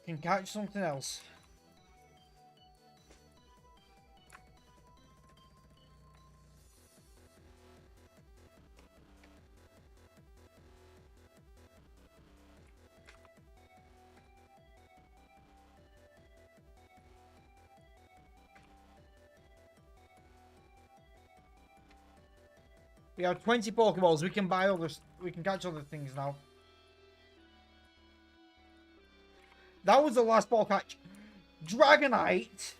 can catch something else. We have 20 Pokeballs. We can buy others. We can catch other things now. That was the last ball catch. Dragonite.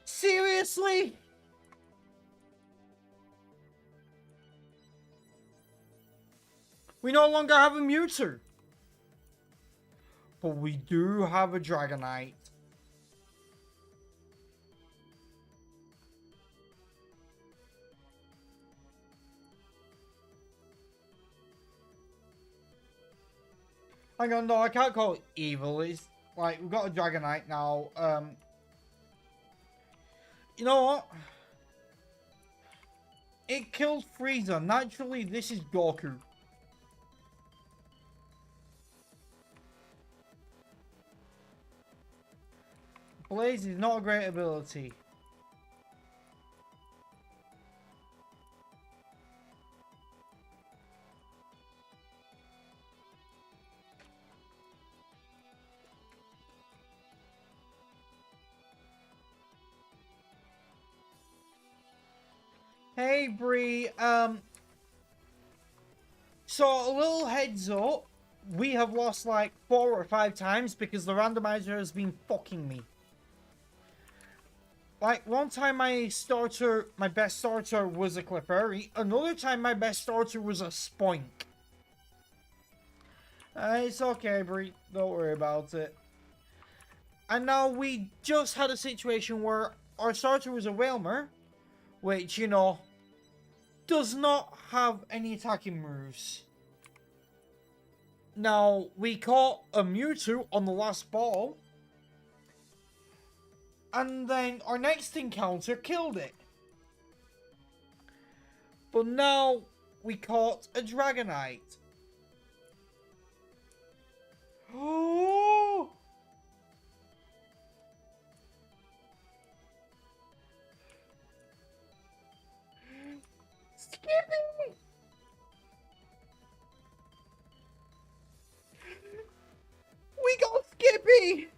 Seriously? We no longer have a Mewtwo. but we do have a Dragonite. Hang on, no, I can't call it evil. It's like, we've got a Dragonite now. You know what? It killed Frieza. Naturally, this is Goku. Blaze is not a great ability. Hey, Bree, so a little heads up, we have lost like 4 or 5 times because the randomizer has been fucking me. Like, one time my best starter was a Clefairy, another time my best starter was a Spoink. It's okay, Bree, don't worry about it. And now we just had a situation where our starter was a Whalmer, which, you know, does not have any attacking moves. Now, we caught a Mewtwo on the last ball, and then our next encounter killed it. But now, we caught a Dragonite. Oh! Skippy! We got Skippy!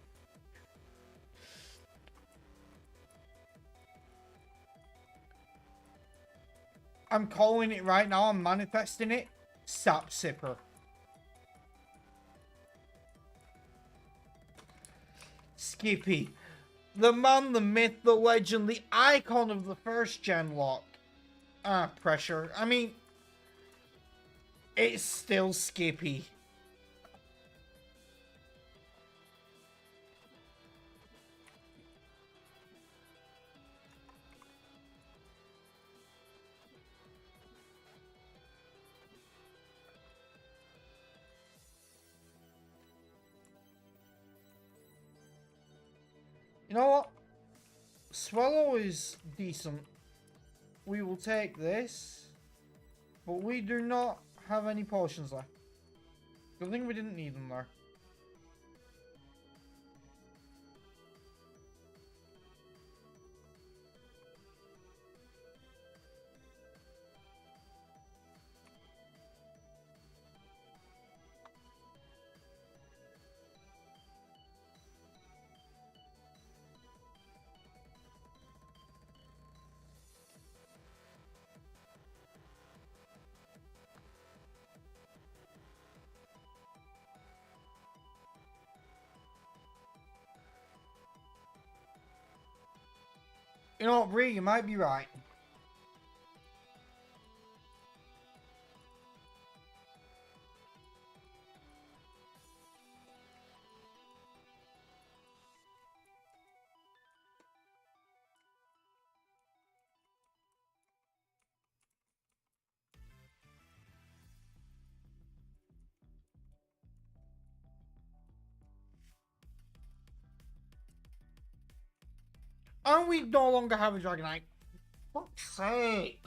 I'm calling it right now. I'm manifesting it. Sap Sipper. Skippy. The man, the myth, the legend, the icon of the first Genlocke. Pressure. I mean, it's still Skippy. You know what? Swallow is decent. We will take this. But we do not have any potions left. Good thing we didn't need them there. You know what, Bree, you might be right. And we no longer have a Dragonite. Fuck's sake.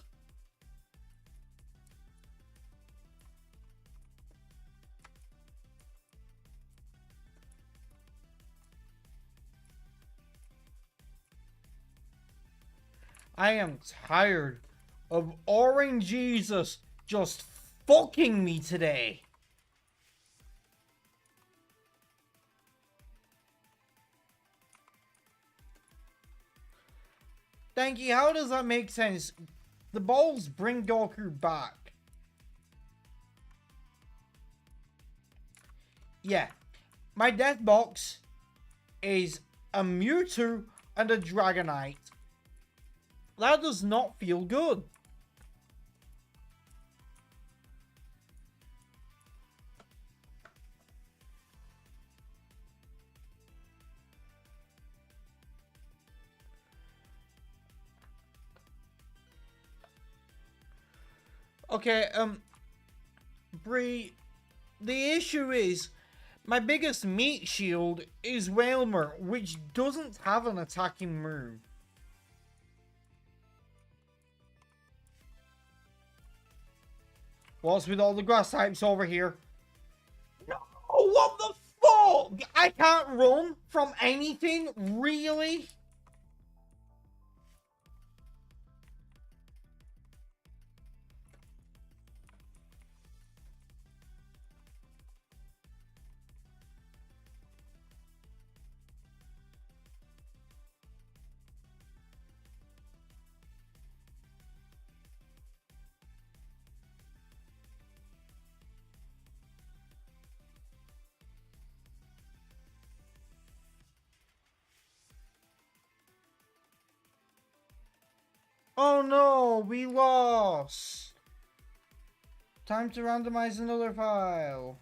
I am tired of Orange Jesus just fucking me today. Thank you. How does that make sense? The balls bring Goku back. Yeah. My death box is a Mewtwo and a Dragonite. That does not feel good. Okay, Bree, the issue is my biggest meat shield is Whalmer, which doesn't have an attacking move. What's with all the grass types over here? No, what the fuck? I can't run from anything, really? Oh no, we lost. Time to randomize another file.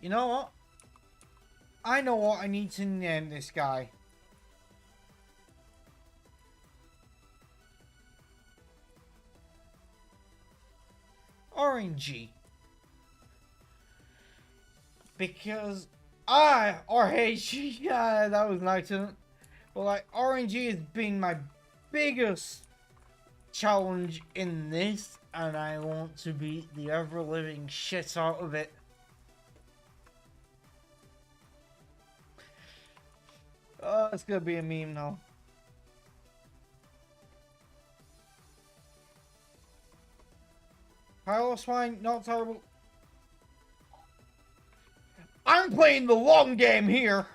You know what? I know what I need to name this guy. Orangey. Because RHG, yeah, that was an accident. But like, RNG has been my biggest challenge in this, and I want to beat the ever-living shit out of it. Oh, it's gonna be a meme now. Hello, Swine, not terrible. I'm playing the long game here.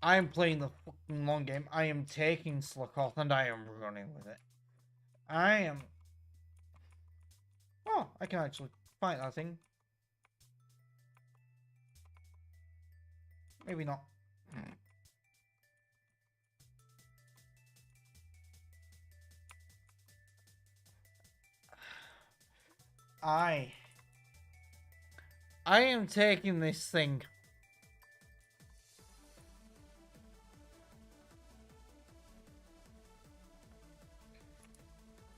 I am playing the fucking long game. I am taking Slakoth and I am running with it. I am... Oh, I can actually fight that thing. Maybe not. I am taking this thing.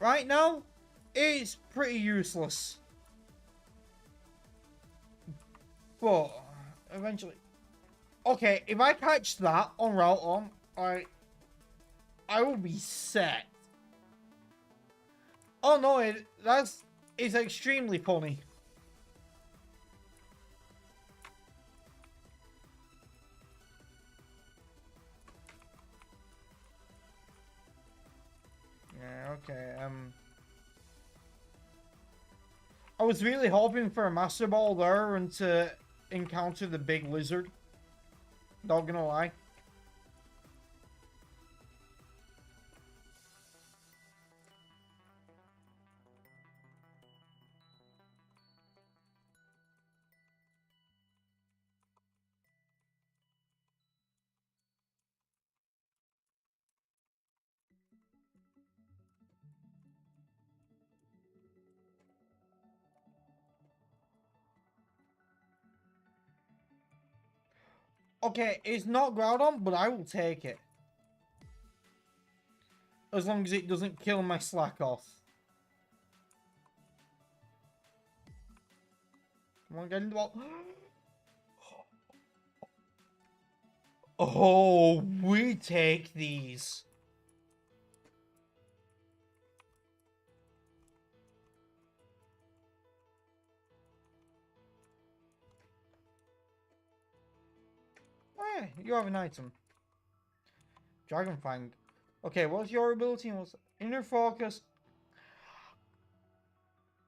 Right now, it's pretty useless. But eventually, okay, if I catch that on route on, I will be set. Oh no, it's extremely funny. Yeah, okay. I was really hoping for a Master Ball there and to encounter the big lizard. Not gonna lie. Okay, it's not Groudon, but I will take it. As long as it doesn't kill my slack off. Come on, get in the ball. Oh, we take these. Eh, you have an item. Dragon Fang. Okay, what's your ability? What's inner focus?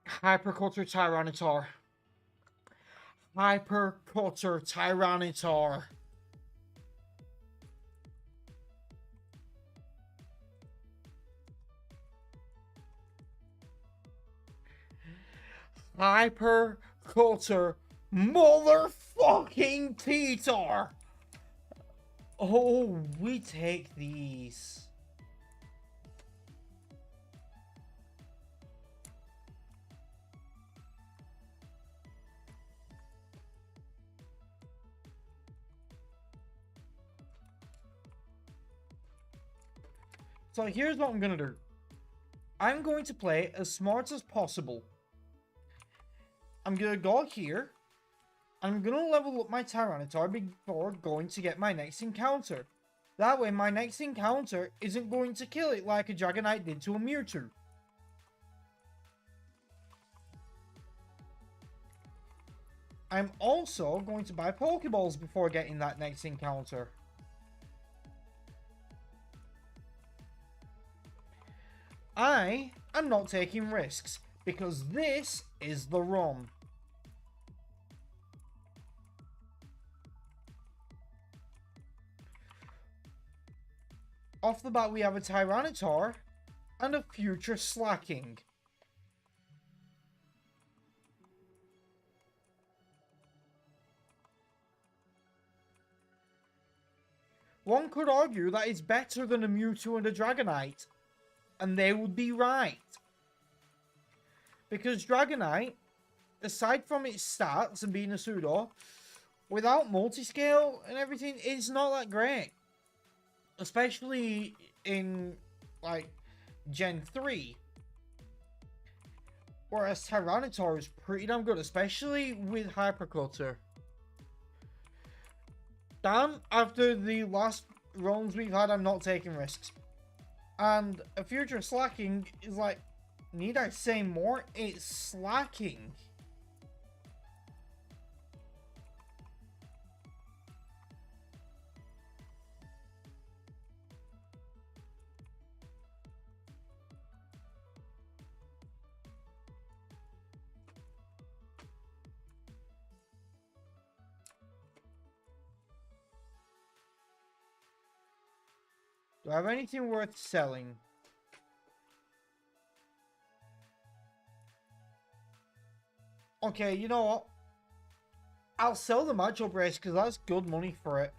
Hyperculture Tyranitar. Hyperculture Tyranitar. Hyperculture motherfucking Titar. Oh, we take these. So here's what I'm gonna do. I'm going to play as smart as possible. I'm gonna go here. I'm gonna level up my Tyranitar before going to get my next encounter. That way my next encounter isn't going to kill it like a Dragonite did to a Mewtwo. I'm also going to buy Pokeballs before getting that next encounter. I am not taking risks because this is the ROM. Off the bat, we have a Tyranitar and a future Slacking. One could argue that it's better than a Mewtwo and a Dragonite, and they would be right. Because Dragonite, aside from its stats and being a pseudo, without multiscale and everything, it's not that great. Especially in, like, Gen 3. Whereas Tyranitar is pretty damn good, especially with Hypercutter. Dan, after the last runs we've had, I'm not taking risks. And a future Slacking is like, need I say more? It's slacking. Do I have anything worth selling? Okay, you know what? I'll sell the matchup race because that's good money for it.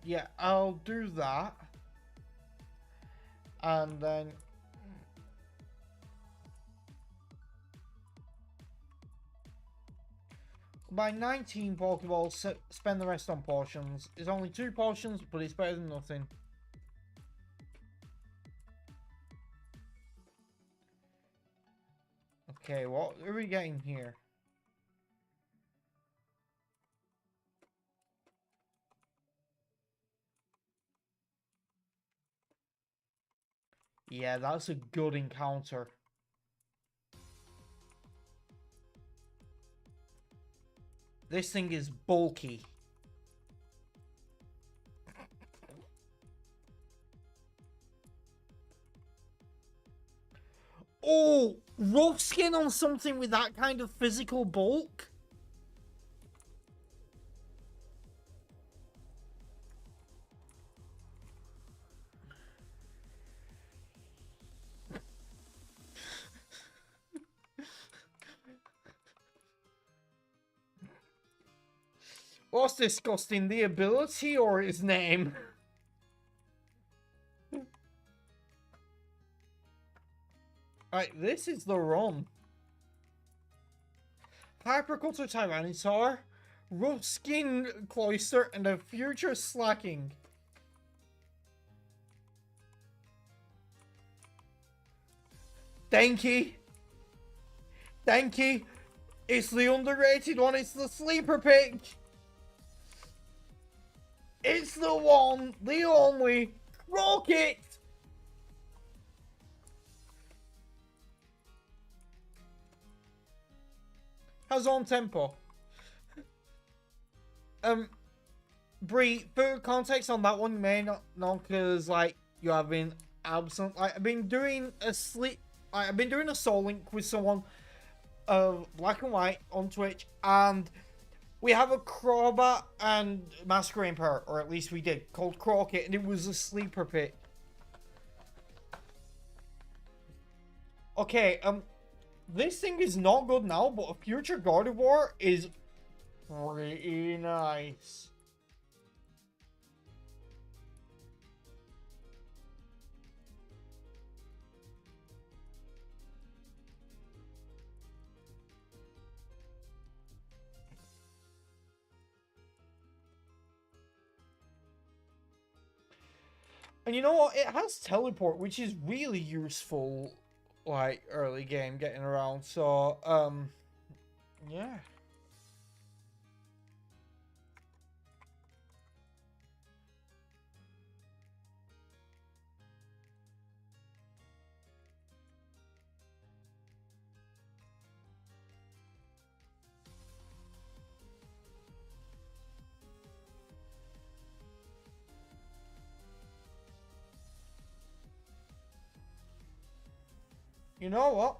Yeah, I'll do that. And then buy 19 Pokeballs, spend the rest on potions. It's only 2 potions, but it's better than nothing. Okay, what are we getting here? Yeah, that's a good encounter. This thing is bulky. Oh, rough skin on something with that kind of physical bulk? What's disgusting, the ability or his name? Right, this is the run. Hyperculture Tyranitar, rough skin Cloyster, and a future Slacking. Thank you. Thank you. It's the underrated one, it's the sleeper pick. It's the one, the only, Rocket! Has on tempo. Bree, for context on that one, you may not know because like you have been absent. Like I've been doing a Soul Link with someone Black and White on Twitch, and we have a Crobat and Masquerain pair, or at least we did, called Crockett, and it was a sleeper pick. Okay, this thing is not good now, but a future Gardevoir is pretty nice. And you know what? It has teleport, which is really useful, like, early game getting around. So, yeah. You know what?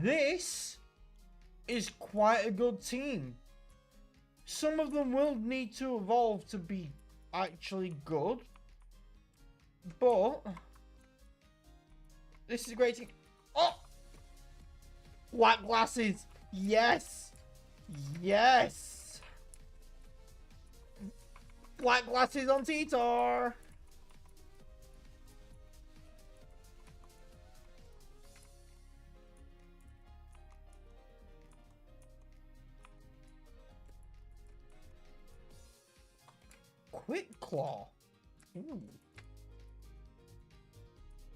This is quite a good team. Some of them will need to evolve to be actually good. But this is a great team. Oh! Black glasses! Yes! Yes! Black glasses on Titar! Quick Claw. Ooh.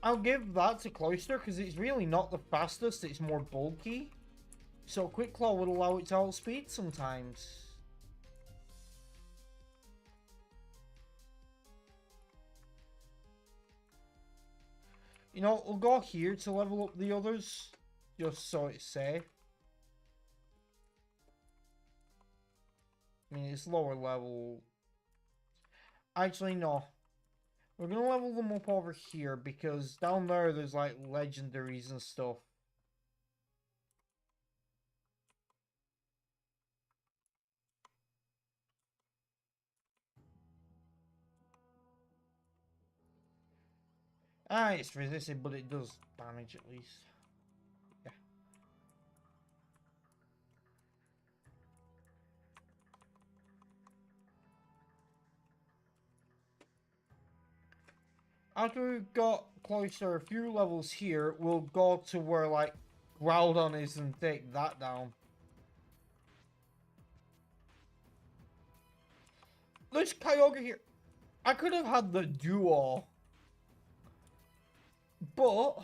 I'll give that to Cloyster because it's really not the fastest, it's more bulky. So Quick Claw would allow it to outspeed sometimes. You know, we'll go here to level up the others, just so it's safe. I mean, it's lower level. Actually, no. We're gonna level them up over here because down there there's like legendaries and stuff. Ah, it's resisted, but it does damage at least. Yeah. After we've got closer a few levels here, we'll go to where, like, Groudon is and take that down. There's Kyogre here. I could have had the duo, but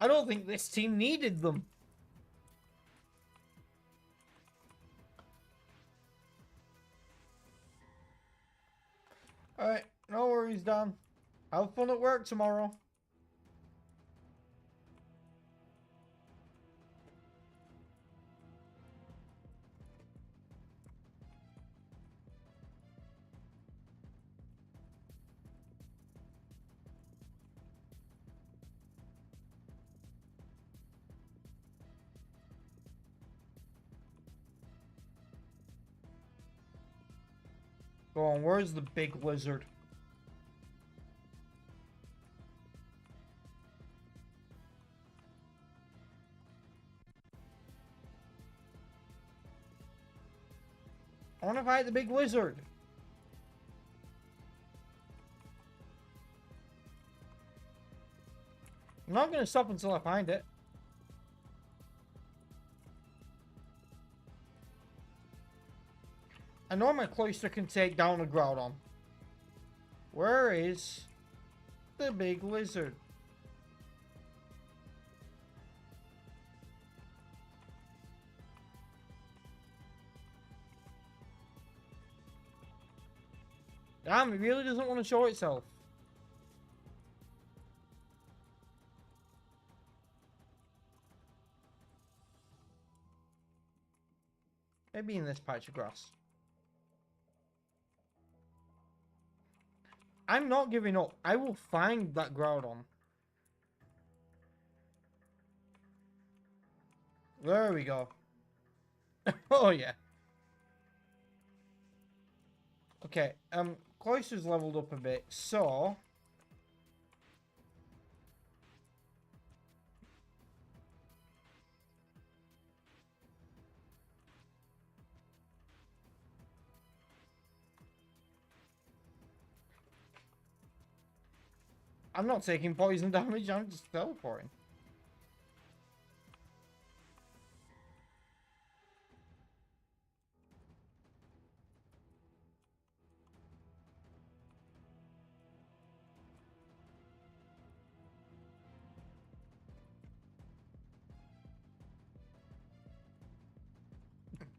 I don't think this team needed them. Alright, no worries, Dan. Have fun at work tomorrow. Go on, where's the big lizard? I want to fight the big lizard. I'm not going to stop until I find it. I know my Cloyster can take down a Groudon. Where is the big lizard? Damn, it really doesn't want to show itself. Maybe in this patch of grass. I'm not giving up. I will find that Groudon. There we go. Oh yeah. Okay, Cloyster's leveled up a bit, so I'm not taking poison damage, I'm just teleporting.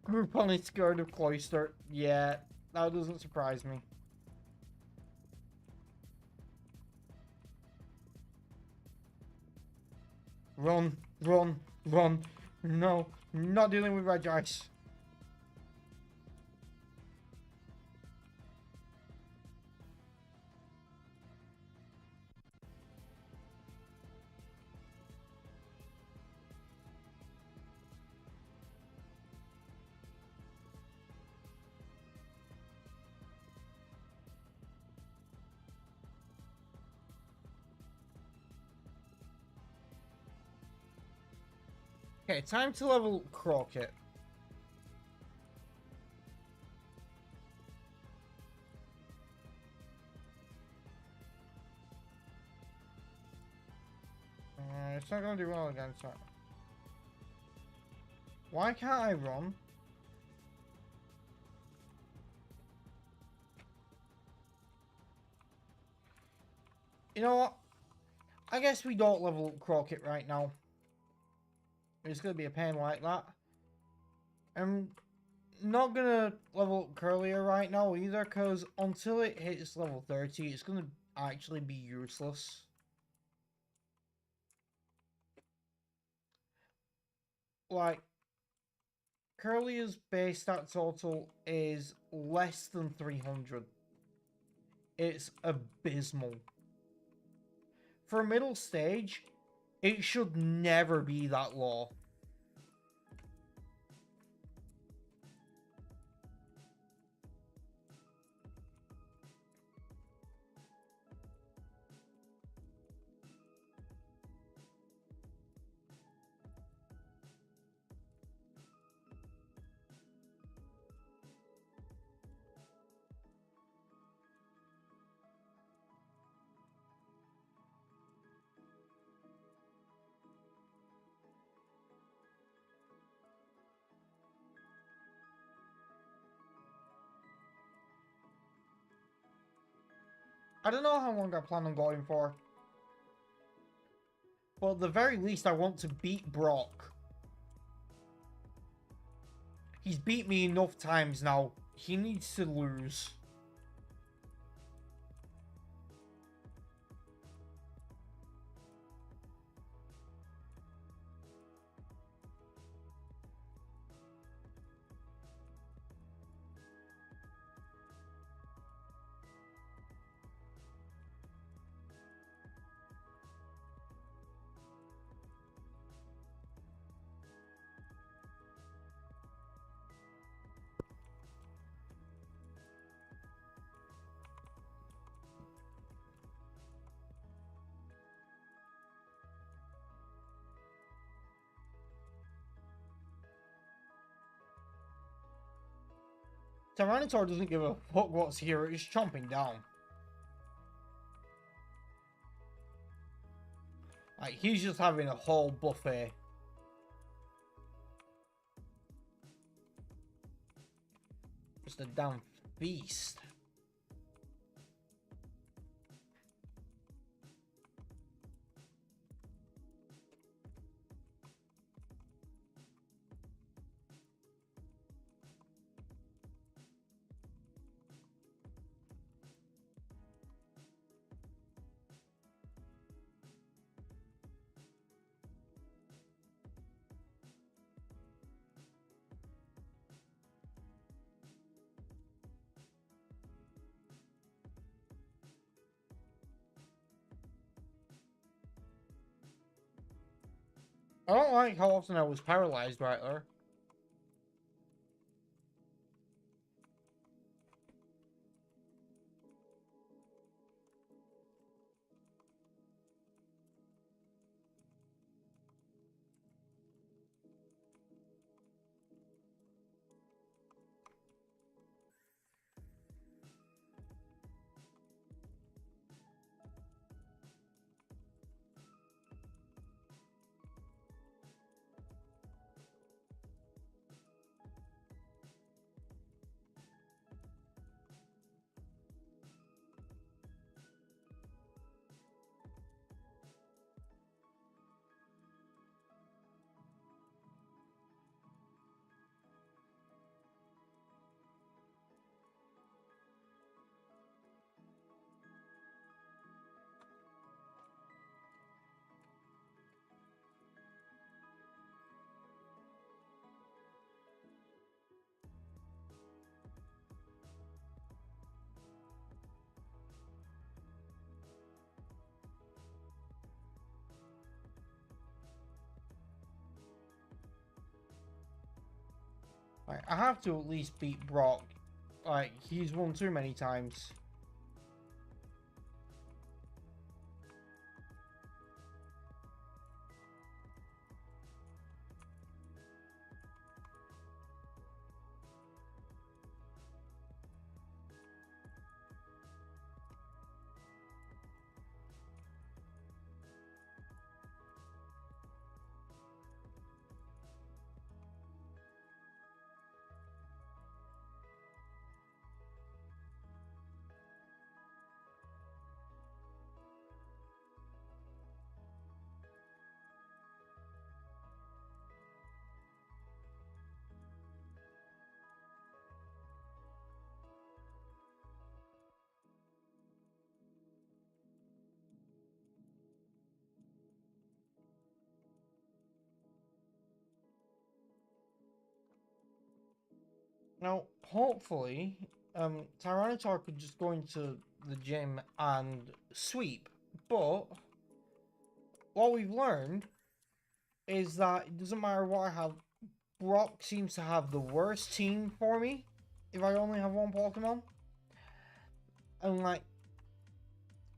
Groupon is scared of Cloyster. Yeah, that doesn't surprise me. Run, run, run. No, not dealing with red ice. Okay, time to level Crockett. It's not gonna do well against that. Why can't I run? You know what? I guess we don't level up Crockett right now. It's gonna be a pain like that. I'm not gonna level up Curlier right now either, because until it hits level 30, it's gonna actually be useless. Like, Curlier's base stat total is less than 300. It's abysmal. For middle stage, it should never be that low. I don't know how long I plan on going for. But at the very least, I want to beat Brock. He's beat me enough times now. He needs to lose. Tyranitar doesn't give a fuck what's here, it's chomping down. Like, he's just having a whole buffet. Just a damn feast. I don't like how often I was paralyzed right there. Like, I have to at least beat Brock. Like, he's won too many times. Now, hopefully, Tyranitar could just go into the gym and sweep. But what we've learned is that it doesn't matter what I have. Brock seems to have the worst team for me if I only have one Pokemon. And like,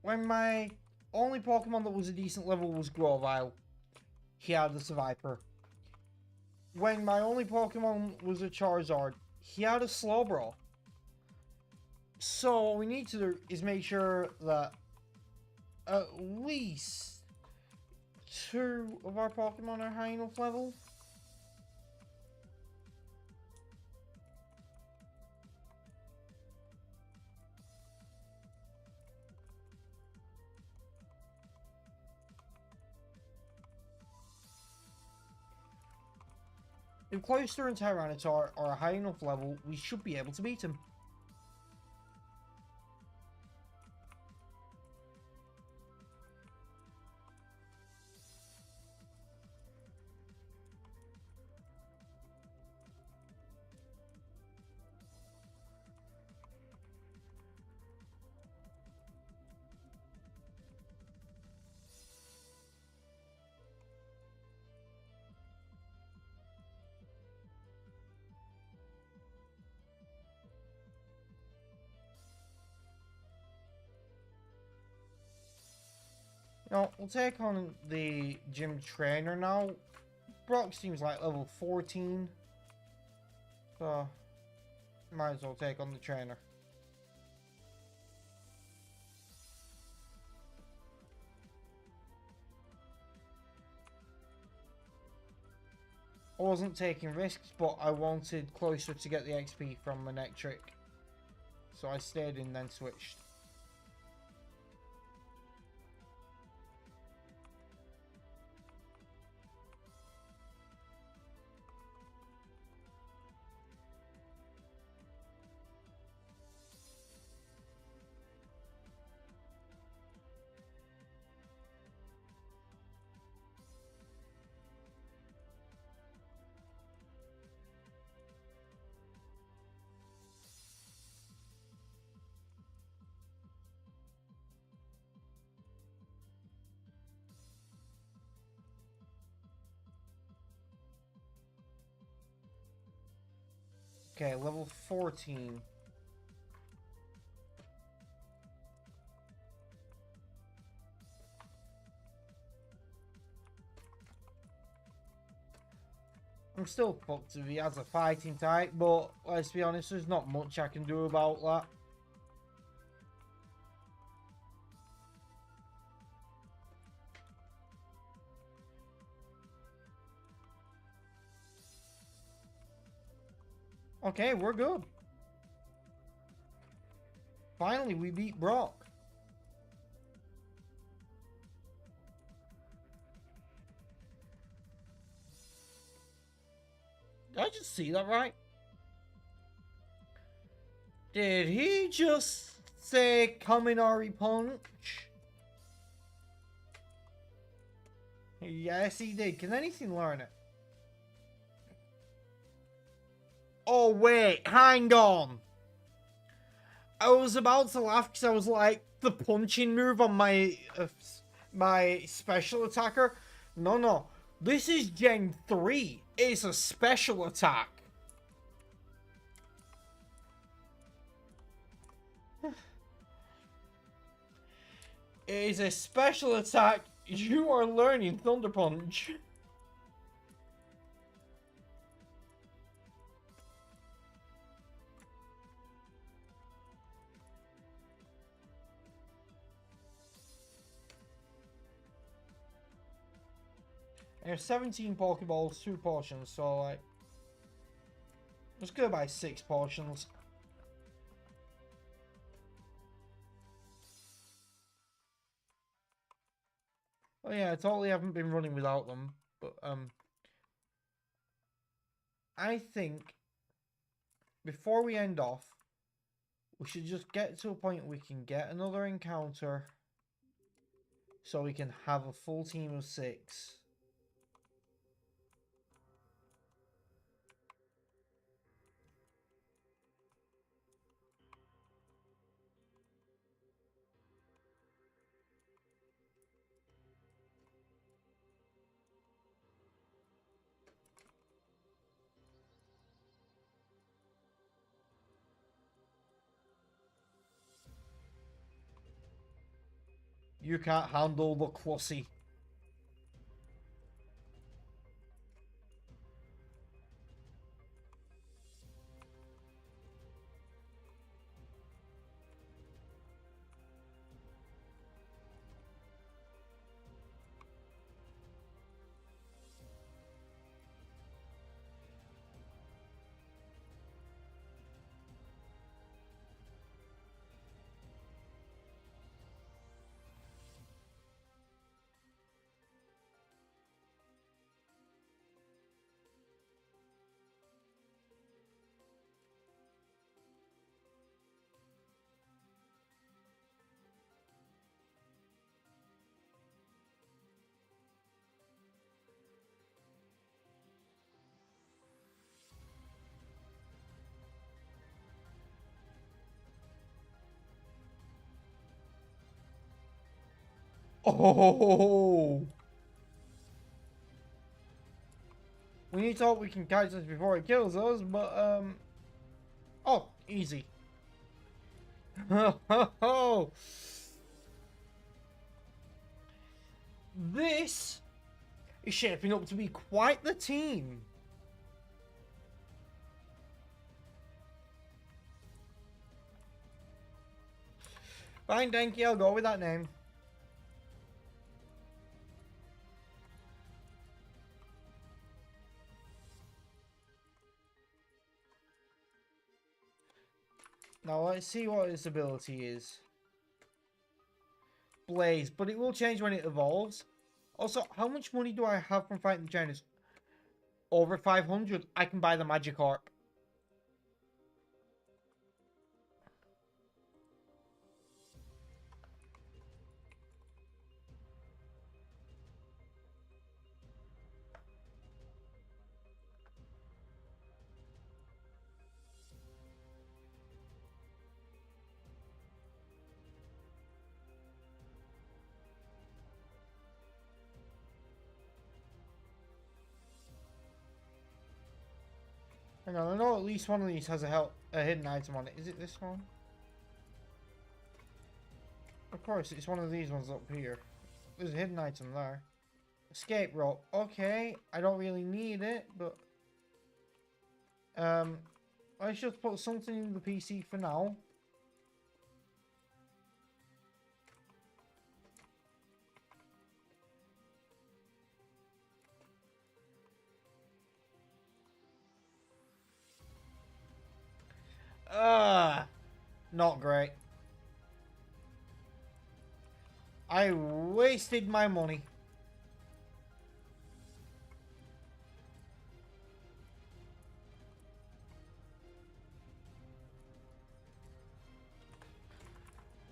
when my only Pokemon that was a decent level was Grovyle, he had a Survivor. When my only Pokemon was a Charizard, he had a Slowbro. So what we need to do is make sure that at least 2 of our Pokemon are high enough level. If Cloyster and Tyranitar are a high enough level, we should be able to beat him. No, we'll take on the gym trainer now. Brock seems like level 14. So, might as well take on the trainer. I wasn't taking risks, but I wanted Cloyster to get the XP from Electric. So I stayed in, then switched. Okay, level 14. I'm still fucked if he has a fighting type, but let's be honest, there's not much I can do about that. Okay, we're good. Finally, we beat Brock. Did I just see that right? Did he just say Kaminari Punch? Yes, he did. Can anything learn it? Oh, wait. Hang on. I was about to laugh because I was like, the punching move on my my special attacker. No. This is Gen 3. It's a special attack. It is a special attack. You are learning Thunder Punch. I have 17 Pokeballs, 2 potions, so like, let's go by 6 potions. Oh yeah, I totally haven't been running without them, but I think before we end off, we should just get to a point we can get another encounter, so we can have a full team of 6. You can't handle the Clussy. Oh! We need to hope we can catch this before it kills us, but, oh, easy. Oh! This is shaping up to be quite the team. Fine, thank you, I'll go with that name. Now let's see what its ability is. Blaze, but it will change when it evolves. Also, how much money do I have from fighting the giants? Over 500. I can buy the Magikarp. Hang on, I know at least one of these has a hidden item on it. Is it this one? Of course, it's one of these ones up here. There's a hidden item there. Escape rope. Okay, I don't really need it, but... let's just put something in the PC for now. Not great. I wasted my money.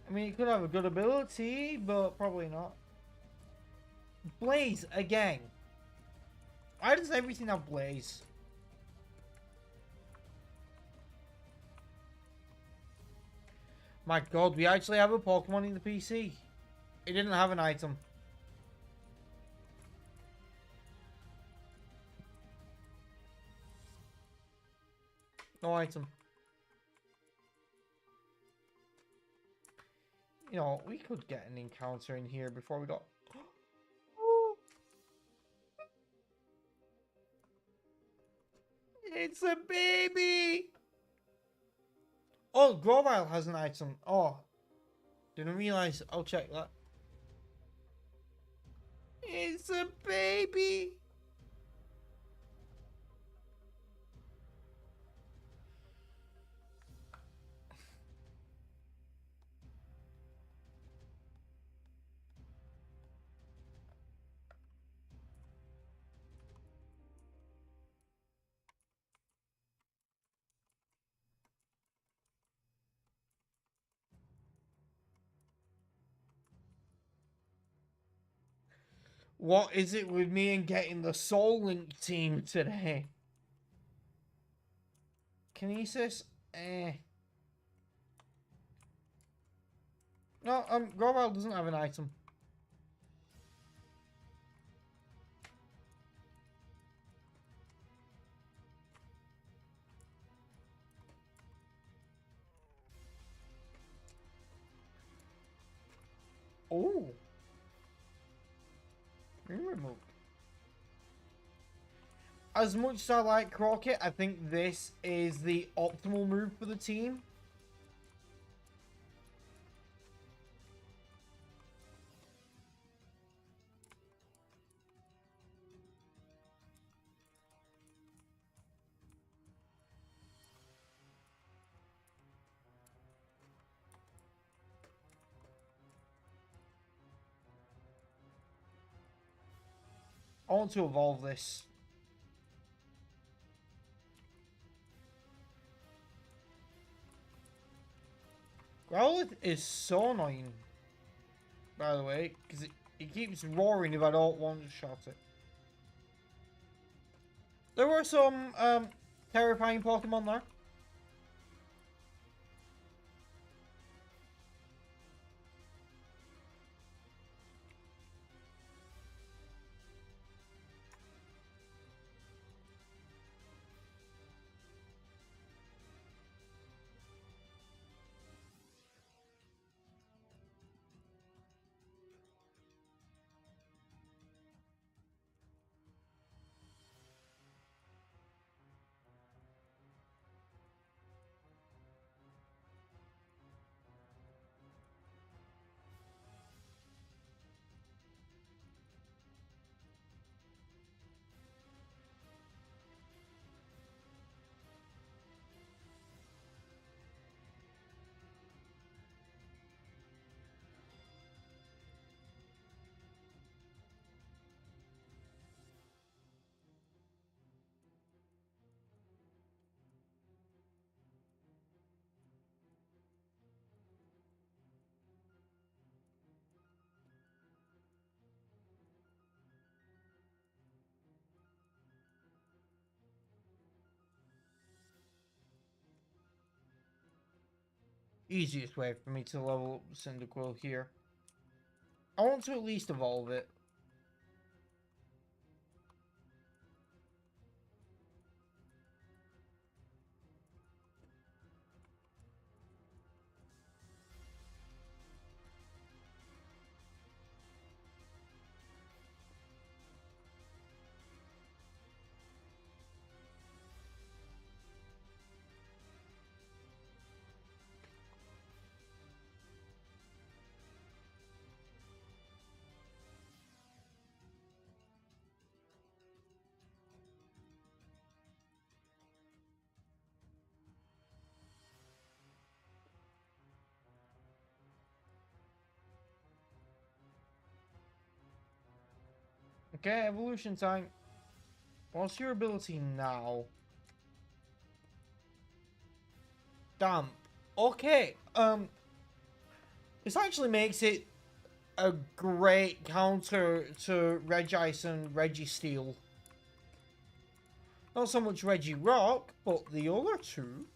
I mean, it could have a good ability, but probably not. Blaze again. Why does everything have Blaze? My god, we actually have a Pokemon in the PC. It didn't have an item. No item. You know, we could get an encounter in here before we got... It's a baby! Oh, Grovyle has an item. Oh, didn't realize. I'll check that. It's a baby! What is it with me and getting the Soul Link team today? Kinesis? No, Grovyle doesn't have an item. Oh. Removed. As much as I like Crockett, I think this is the optimal move for the team. I want to evolve this. Growlithe is so annoying, by the way, because it keeps roaring if I don't want to shot it. There were some terrifying Pokemon there. easiest way for me to level up Cyndaquil here. I want to at least evolve it. Okay, evolution time. What's your ability now? Damp. Okay, this actually makes it a great counter to Regice and Registeel. Not so much Regirock, but the other two.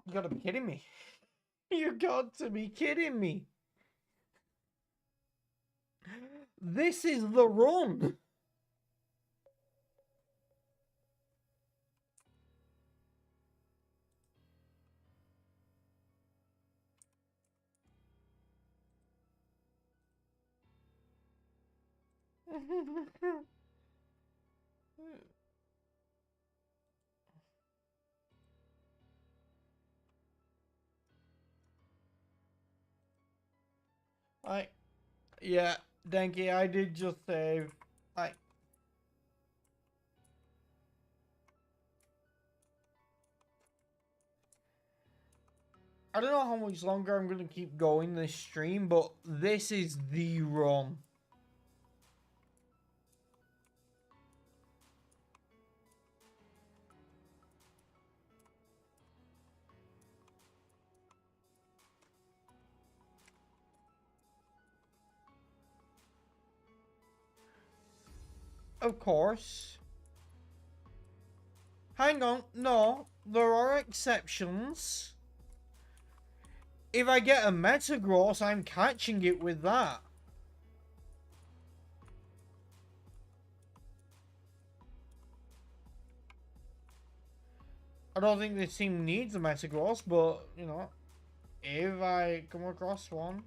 You gotta be kidding me. You got to be kidding me. This is the run. Yeah, Denki, I did just save. I don't know how much longer I'm gonna keep going this stream, but this is the run. Of course. Hang on, no, there are exceptions. If I get a Metagross, I'm catching it with that. I don't think this team needs a Metagross, but, you know, if I come across one.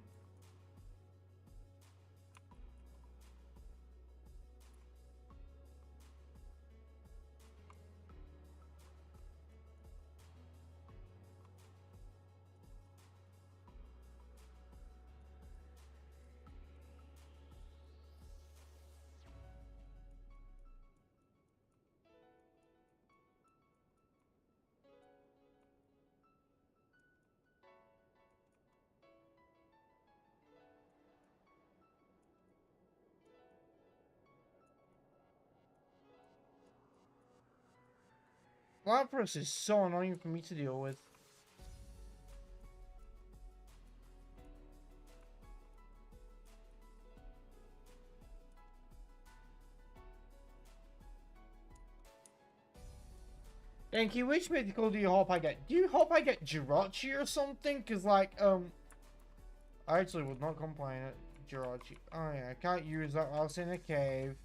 Lapras is so annoying for me to deal with. Thank you. Which mythical do you hope I get? Do you hope I get Jirachi or something? Cause like, I actually would not complain at Jirachi. Oh yeah, I can't use that while I was in a cave.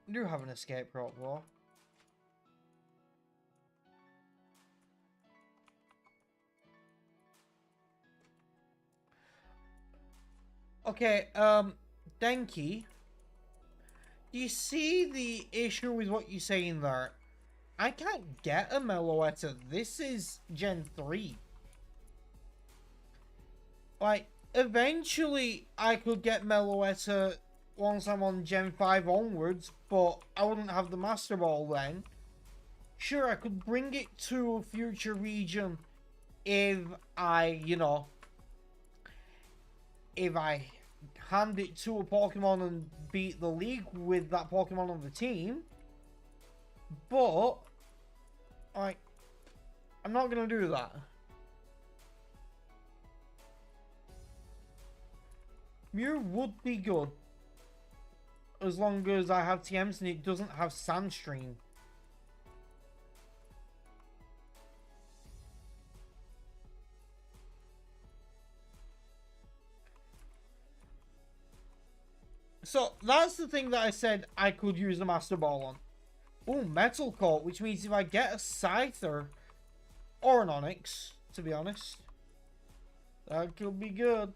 I do have an escape rope though. Okay, Denki. Do you see the issue with what you're saying there? I can't get a Meloetta. This is Gen 3. Like, eventually I could get Meloetta once I'm on Gen 5 onwards, but I wouldn't have the Master Ball then. Sure, I could bring it to a future region if I, you know, if I hand it to a Pokemon and beat the league with that Pokemon on the team. But, like, I'm not gonna do that. Mew would be good. As long as I have TMs and it doesn't have Sandstream. So, that's the thing that I said I could use the Master Ball on. Oh, Metal Coat, which means if I get a Scyther or an Onyx, to be honest, that could be good.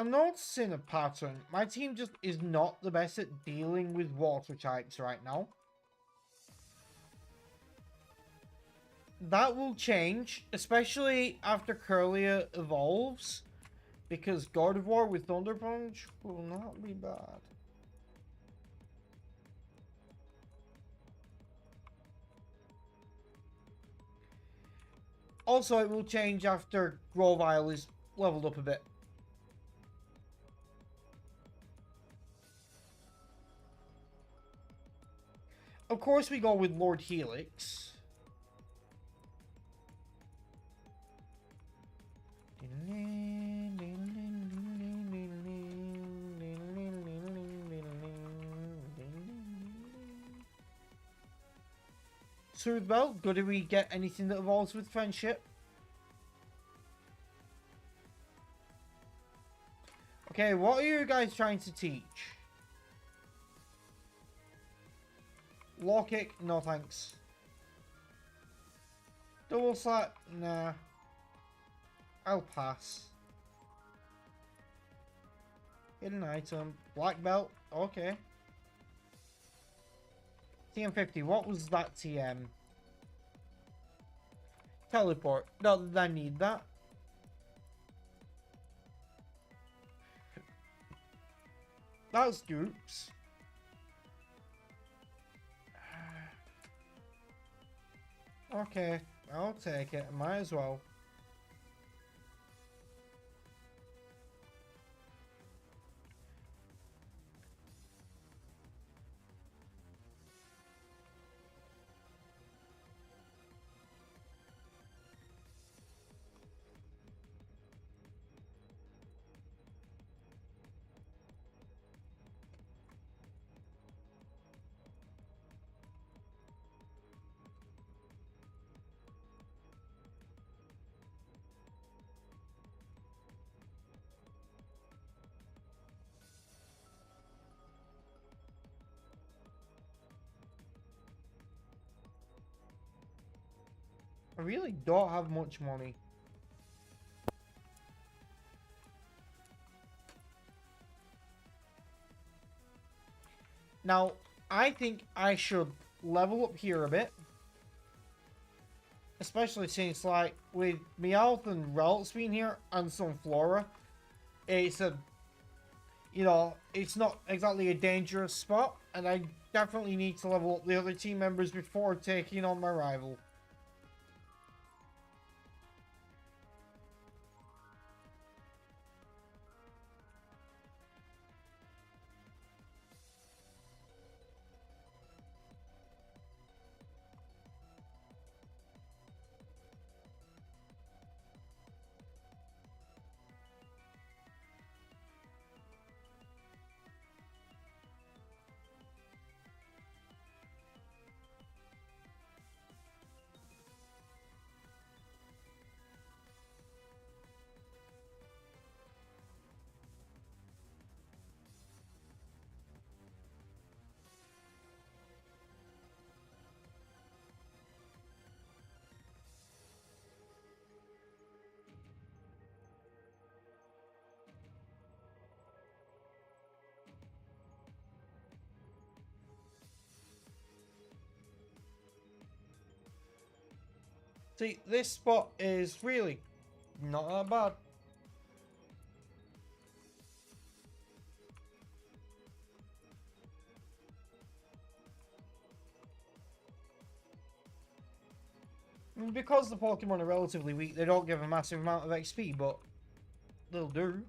I'm noticing a pattern. My team just is not the best at dealing with water types right now. That will change, especially after Curlia evolves, because God of War with Thunder Punch will not be bad. Also, it will change after Grovyle is leveled up a bit. Of course, we go with Lord Helix. Soothbell, good if we get anything that evolves with friendship. Okay, what are you guys trying to teach? Law kick? No thanks. Double slap? Nah. I'll pass. Hidden item. Black belt? Okay. TM50, what was that TM? Teleport. No, I need that. That's dupes. Okay, I'll take it. Might as well. I really don't have much money. Now, I think I should level up here a bit. Especially since, like, with Meowth and Ralts being here and some Flora, it's a, you know, it's not exactly a dangerous spot. And I definitely need to level up the other team members before taking on my rival. See, this spot is really not that bad. Because the Pokemon are relatively weak, they don't give a massive amount of XP, but they'll do.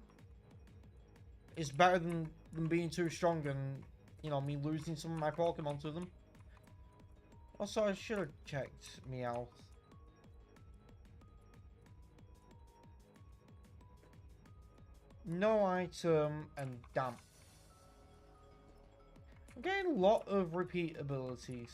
It's better than them being too strong and, you know, me losing some of my Pokemon to them. Also, I should have checked Meowth. No item and damp. I'm getting a lot of repeat abilities.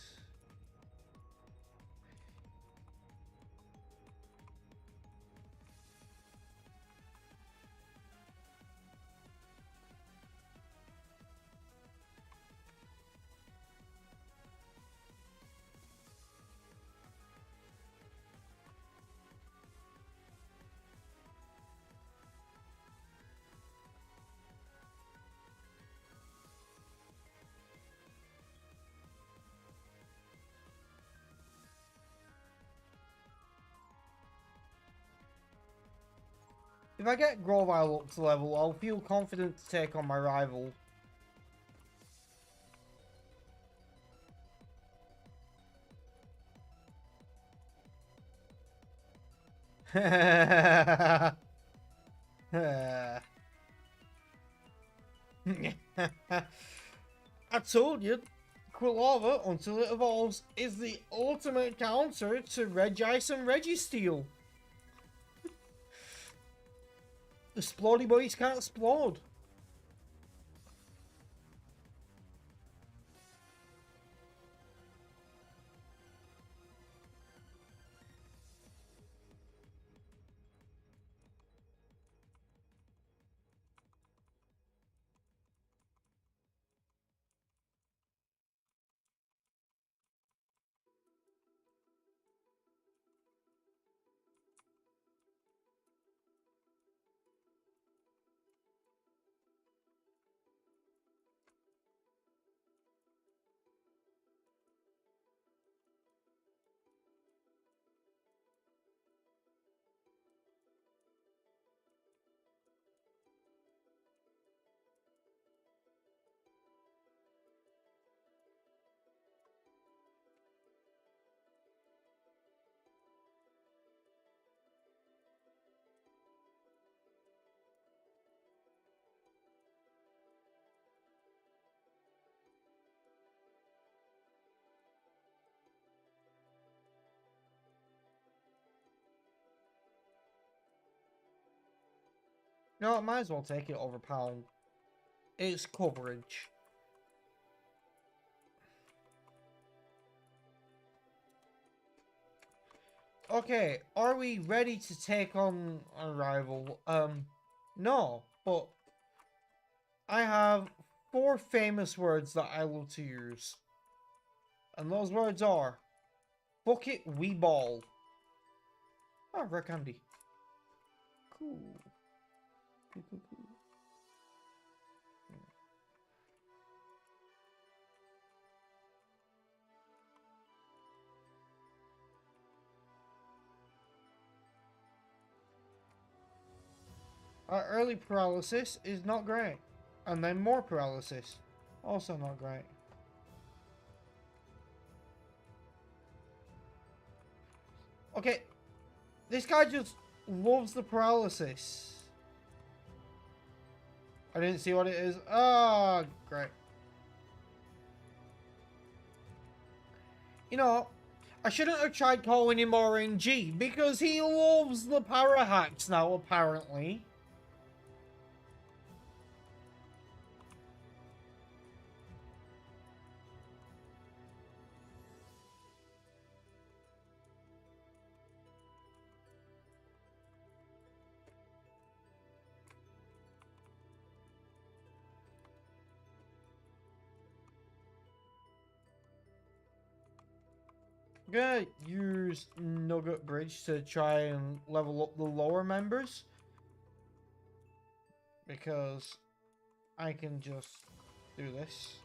If I get Grovyle up to level, I'll feel confident to take on my rival. I told you, Quilava, until it evolves, is the ultimate counter to Regice and Registeel. The Splody boys can't explode. No, I might as well take it over Pound. It's coverage. Okay, are we ready to take on a rival? No, but I have 4 famous words that I love to use. And those words are Bucket Wee Ball. Oh, rare candy. Cool. Cool, cool, cool. Early paralysis is not great. And then more paralysis. Also not great. Okay. This guy just loves the paralysis. I didn't see what it is. Ah, oh, great. You know, I shouldn't have tried calling him RNG because he loves the para hacks now, apparently. I'm gonna use Nugget Bridge to try and level up the lower members. Because I can just do this.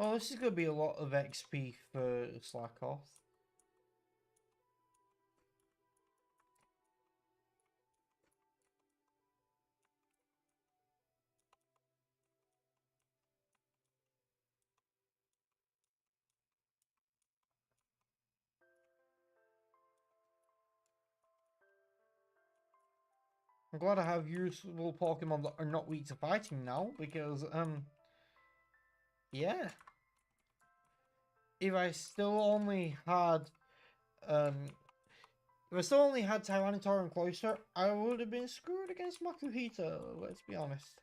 Oh, this is going to be a lot of XP for Slackoff. I'm glad I have usable Pokemon that are not weak to fighting now, because, yeah. If I still only had, um, if I still only had Tyranitar and Cloyster, I would have been screwed against Makuhita, let's be honest.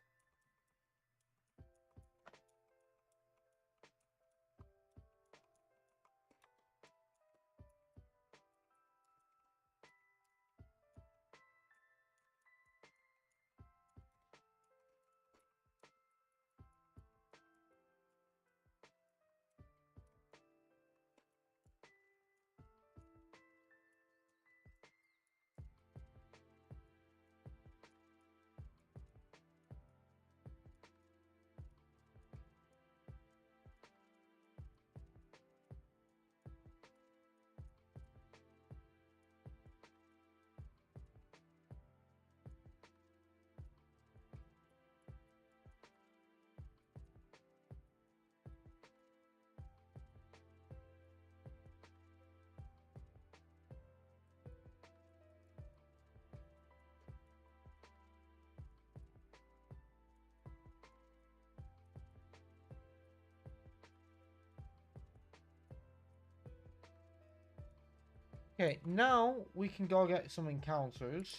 Okay, now we can go get some encounters.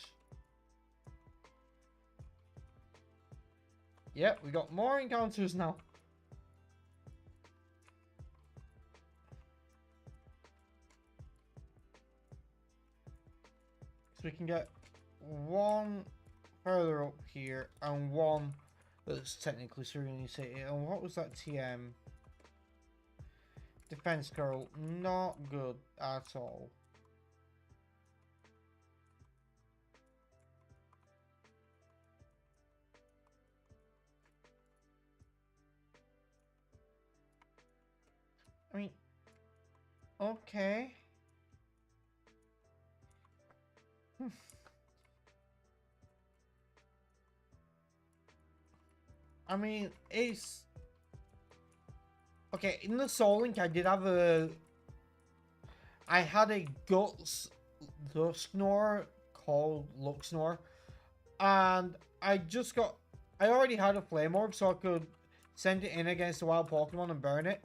Yep, we got more encounters now. So we can get one further up here and one that's technically Serene City. And what was that TM? Defense curl, not good at all. I mean, okay. I mean, it's okay. In the Soul Link, I did have I had a Guts Dusknor called Luxnor, and I already had a Flame Orb, so I could send it in against a wild Pokemon and burn it.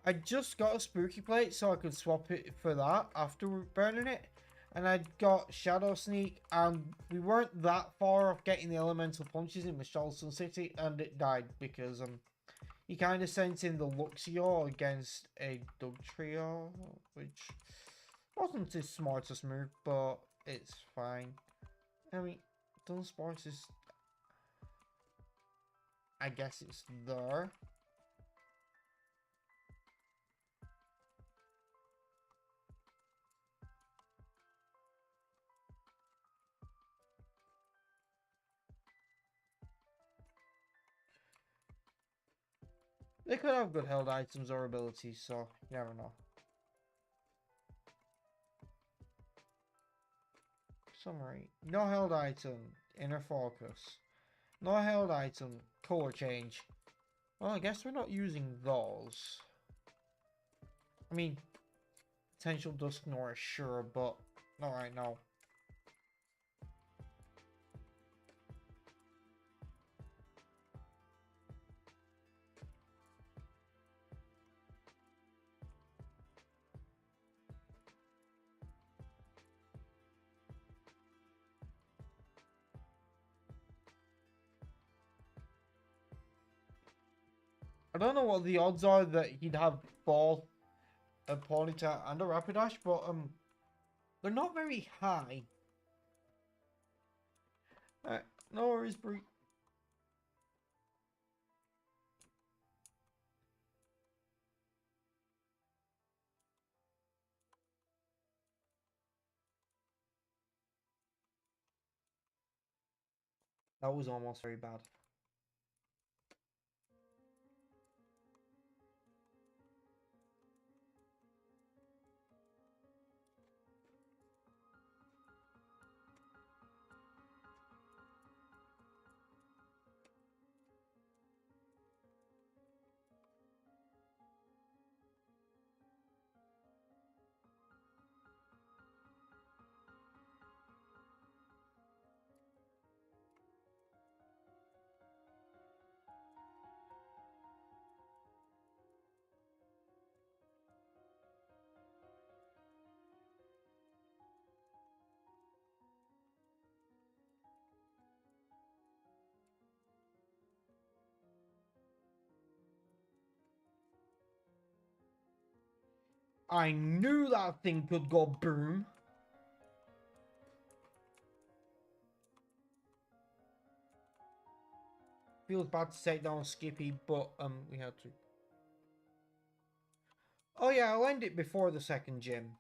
I just got a Spooky Plate, so I could swap it for that after burning it. And I got Shadow Sneak, and we weren't that far off getting the Elemental Punches in Charleston City, and it died because he kind of sent in the Luxio against a Dugtrio, which wasn't his smartest move, but it's fine. I mean, Dunsparce is... I guess it's there. They could have good held items or abilities, so you never know. Summary. No held item, inner focus. No held item, color change. Well, I guess we're not using those. I mean, potential Dusknoir, sure, but not right now. I don't know what the odds are that he'd have both a Ponyta and a Rapidash, but they're not very high. Alright, no worries, Bree. That was almost very bad. I knew that thing could go boom. Feels bad to take down Skippy, but we had to. Oh yeah, I'll end it before the second gym.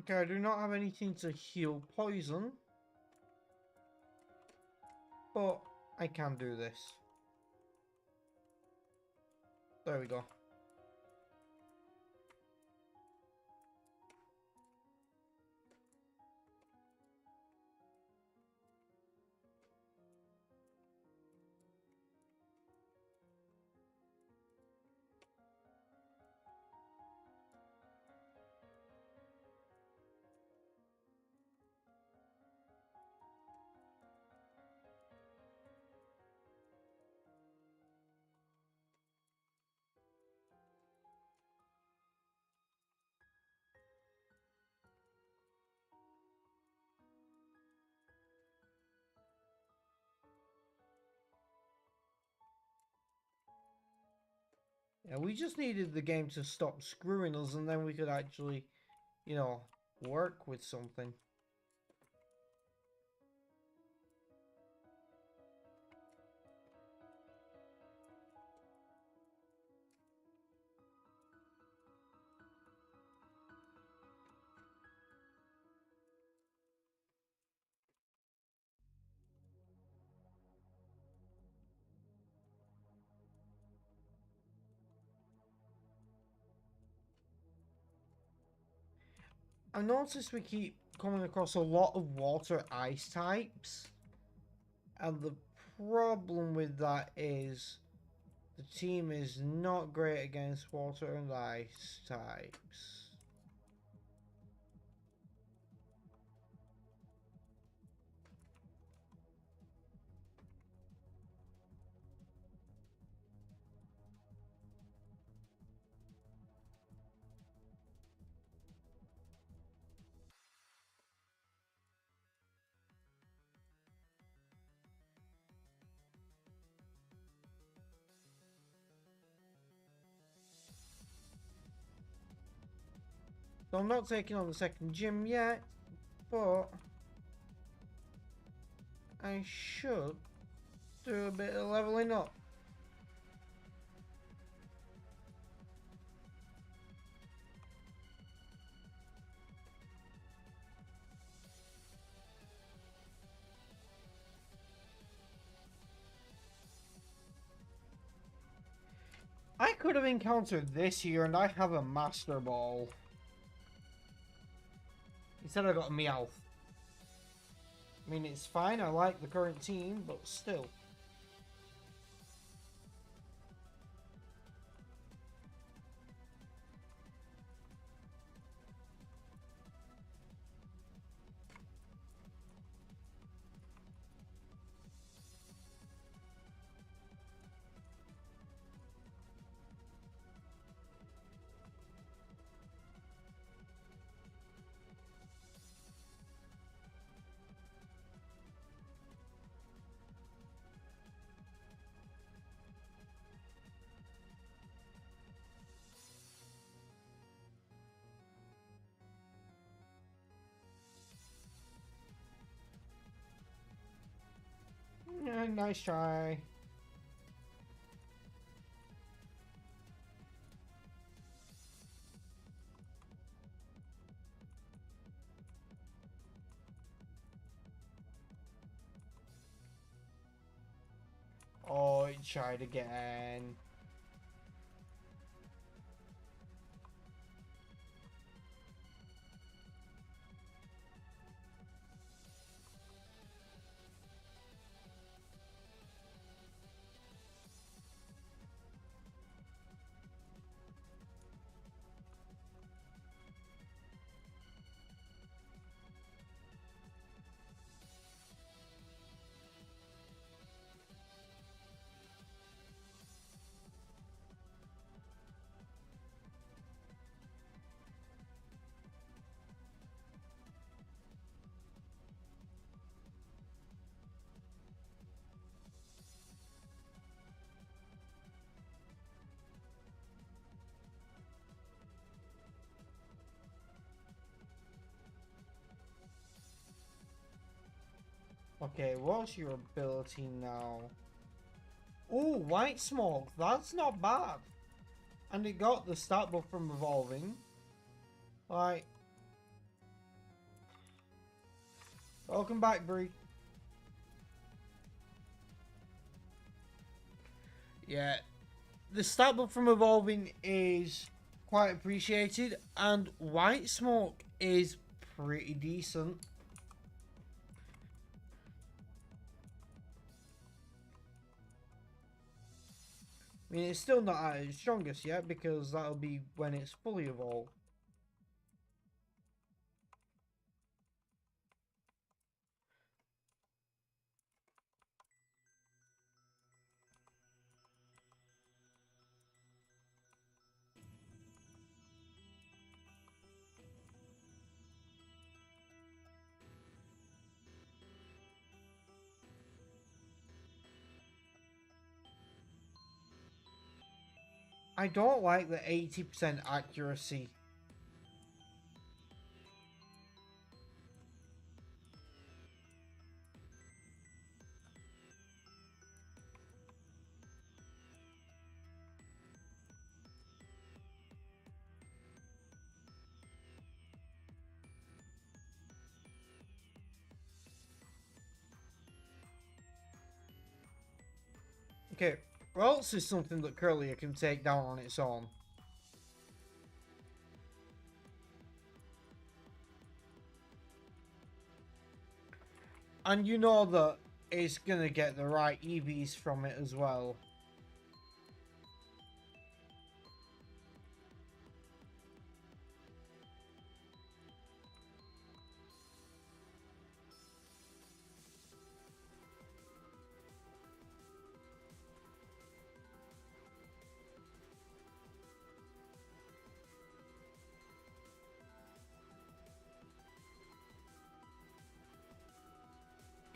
Okay, I do not have anything to heal poison, but I can do this. There we go. Yeah, we just needed the game to stop screwing us and then we could actually, you know, work with something. I noticed we keep coming across a lot of water ice types. And the problem with that is the team is not great against water and ice types. So I'm not taking on the second gym yet, but I should do a bit of leveling up. I could have encountered this here and I have a Master Ball. Instead I got a Meowth. I mean, it's fine, I like the current team, but still. Yeah, nice try. it tried again. Okay, what's your ability now? Oh, white smoke. That's not bad. And it got the stat buff from evolving. Like, welcome back, Bree. Yeah, the stat buff from evolving is quite appreciated, and white smoke is pretty decent. I mean, it's still not at its strongest yet because that'll be when it's fully evolved. I don't like the 80% accuracy. Okay, what else is something that Curlier can take down on its own? And you know that it's gonna get the right EVs from it as well.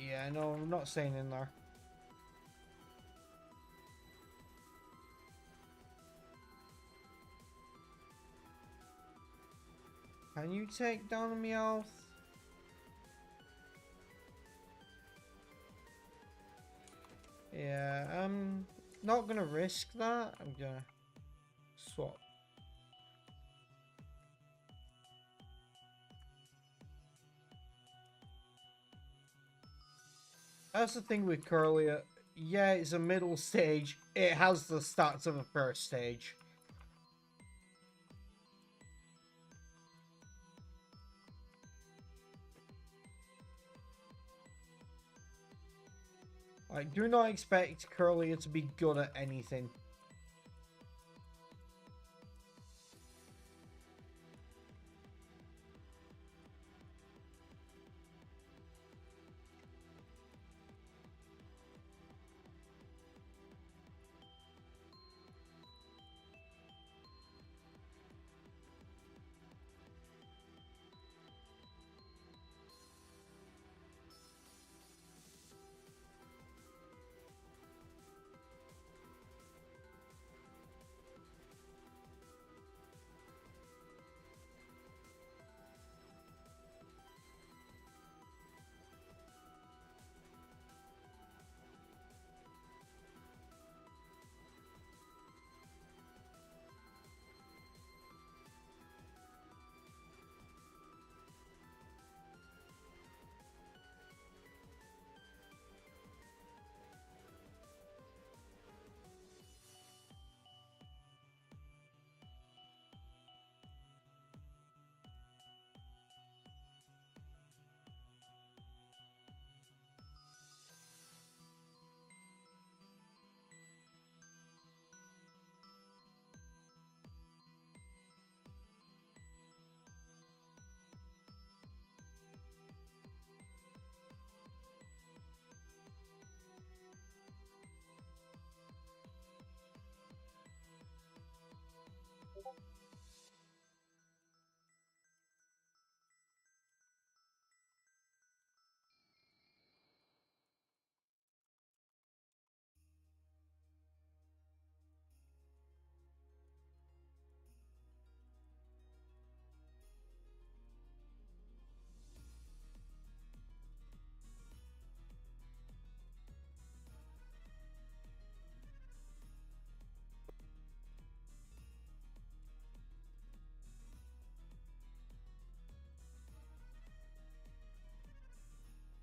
Yeah, no, I'm not staying in there. Can you take down a Meowth? Yeah, I'm not gonna risk that. I'm gonna swap. That's the thing with Curlier. Yeah, it's a middle stage. It has the stats of a first stage. Like, do not expect Curlier to be good at anything.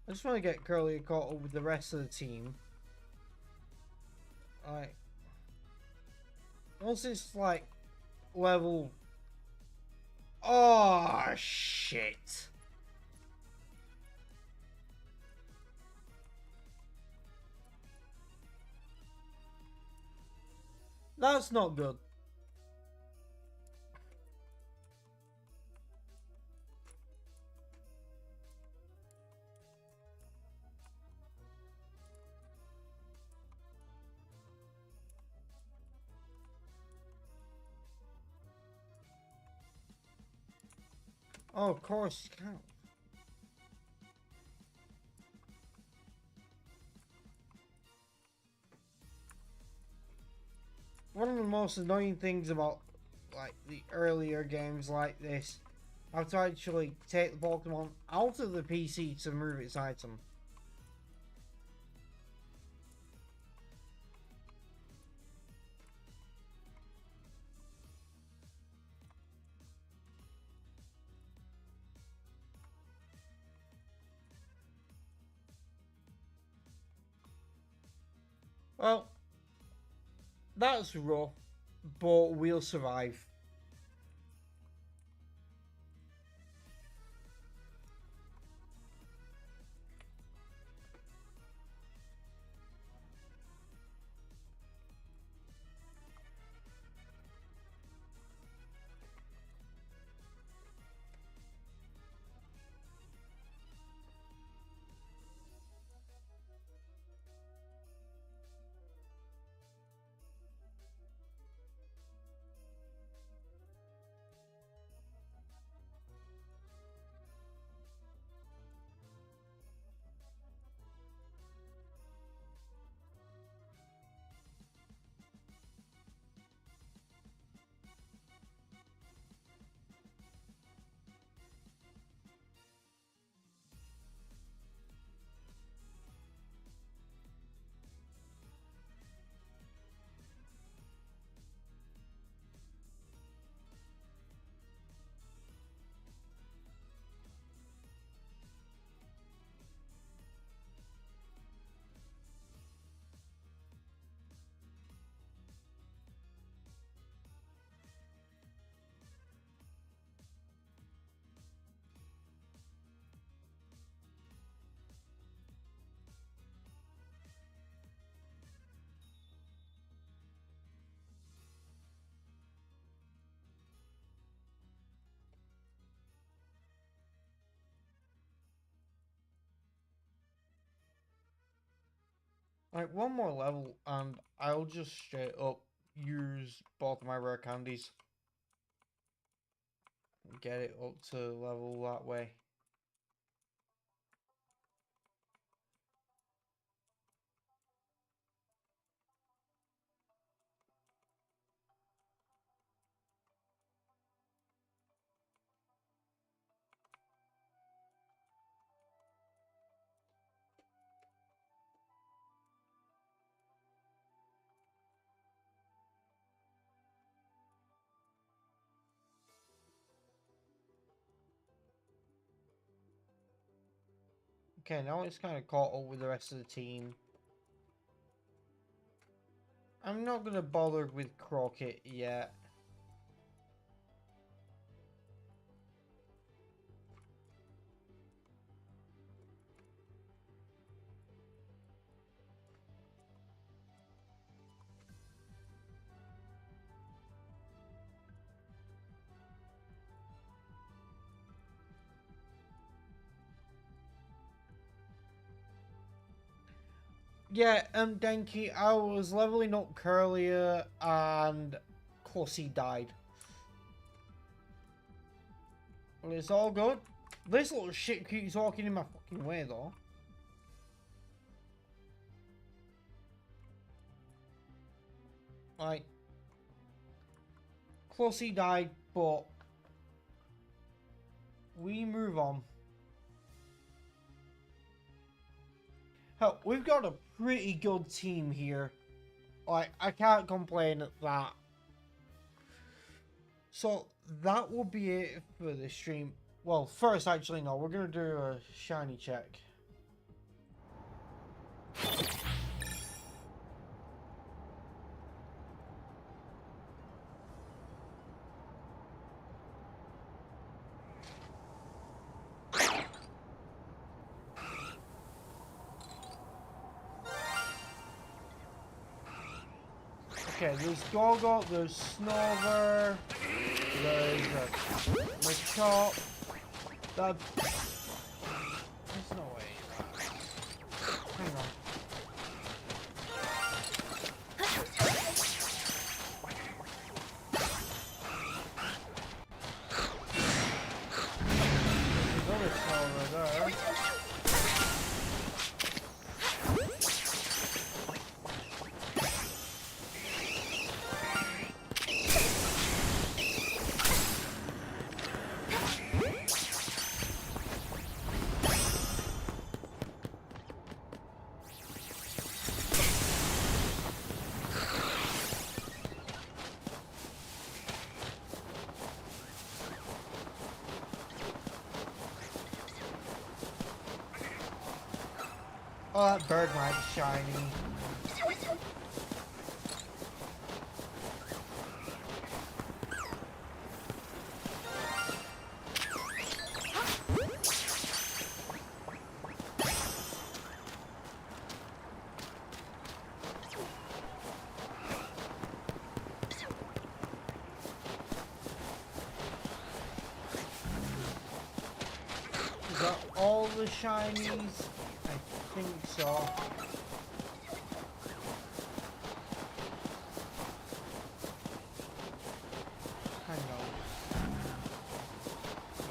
I just want to get Curly caught up with the rest of the team. Like, once it's like level. Oh shit! That's not good. Oh, of course you can't. One of the most annoying things about like the earlier games like this, I have to actually take the Pokemon out of the PC to move its item. Well, that's rough, but we'll survive. Like one more level, and I'll just straight up use both of my rare candies. Get it up to level that way. Okay, now it's kind of caught up with the rest of the team. I'm not gonna bother with Crockett yet. Yeah, Denki, I was leveling up Curlier and of course he died. Well, it's all good. This little shit keeps walking in my fucking way though. Like, of course he died, but we move on. Hell, we've got a pretty good team here. Like, I can't complain at that. So, that will be it for the stream. Well, first, actually, no, we're going to do a shiny check. Okay, there's Gorgo, there's Snover, there's Machop. There's no way. Hang on. There's another Snover there. Oh, that bird might be shiny. Is that all the shinies? I think so. Hang on.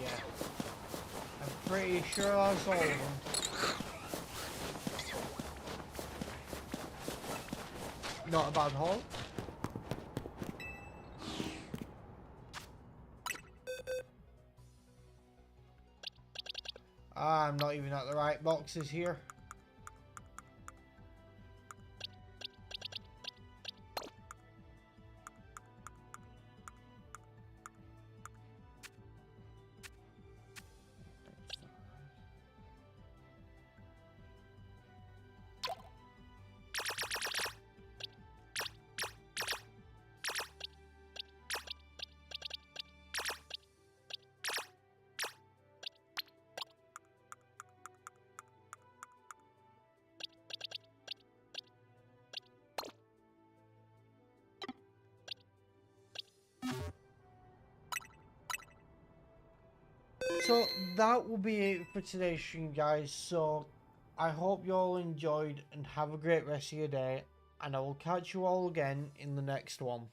Yeah. I'm pretty sure that's all of them. Not a bad haul. I'm not even at the right boxes here. So that will be it for today's stream, guys. So I hope you all enjoyed and have a great rest of your day, and I will catch you all again in the next one.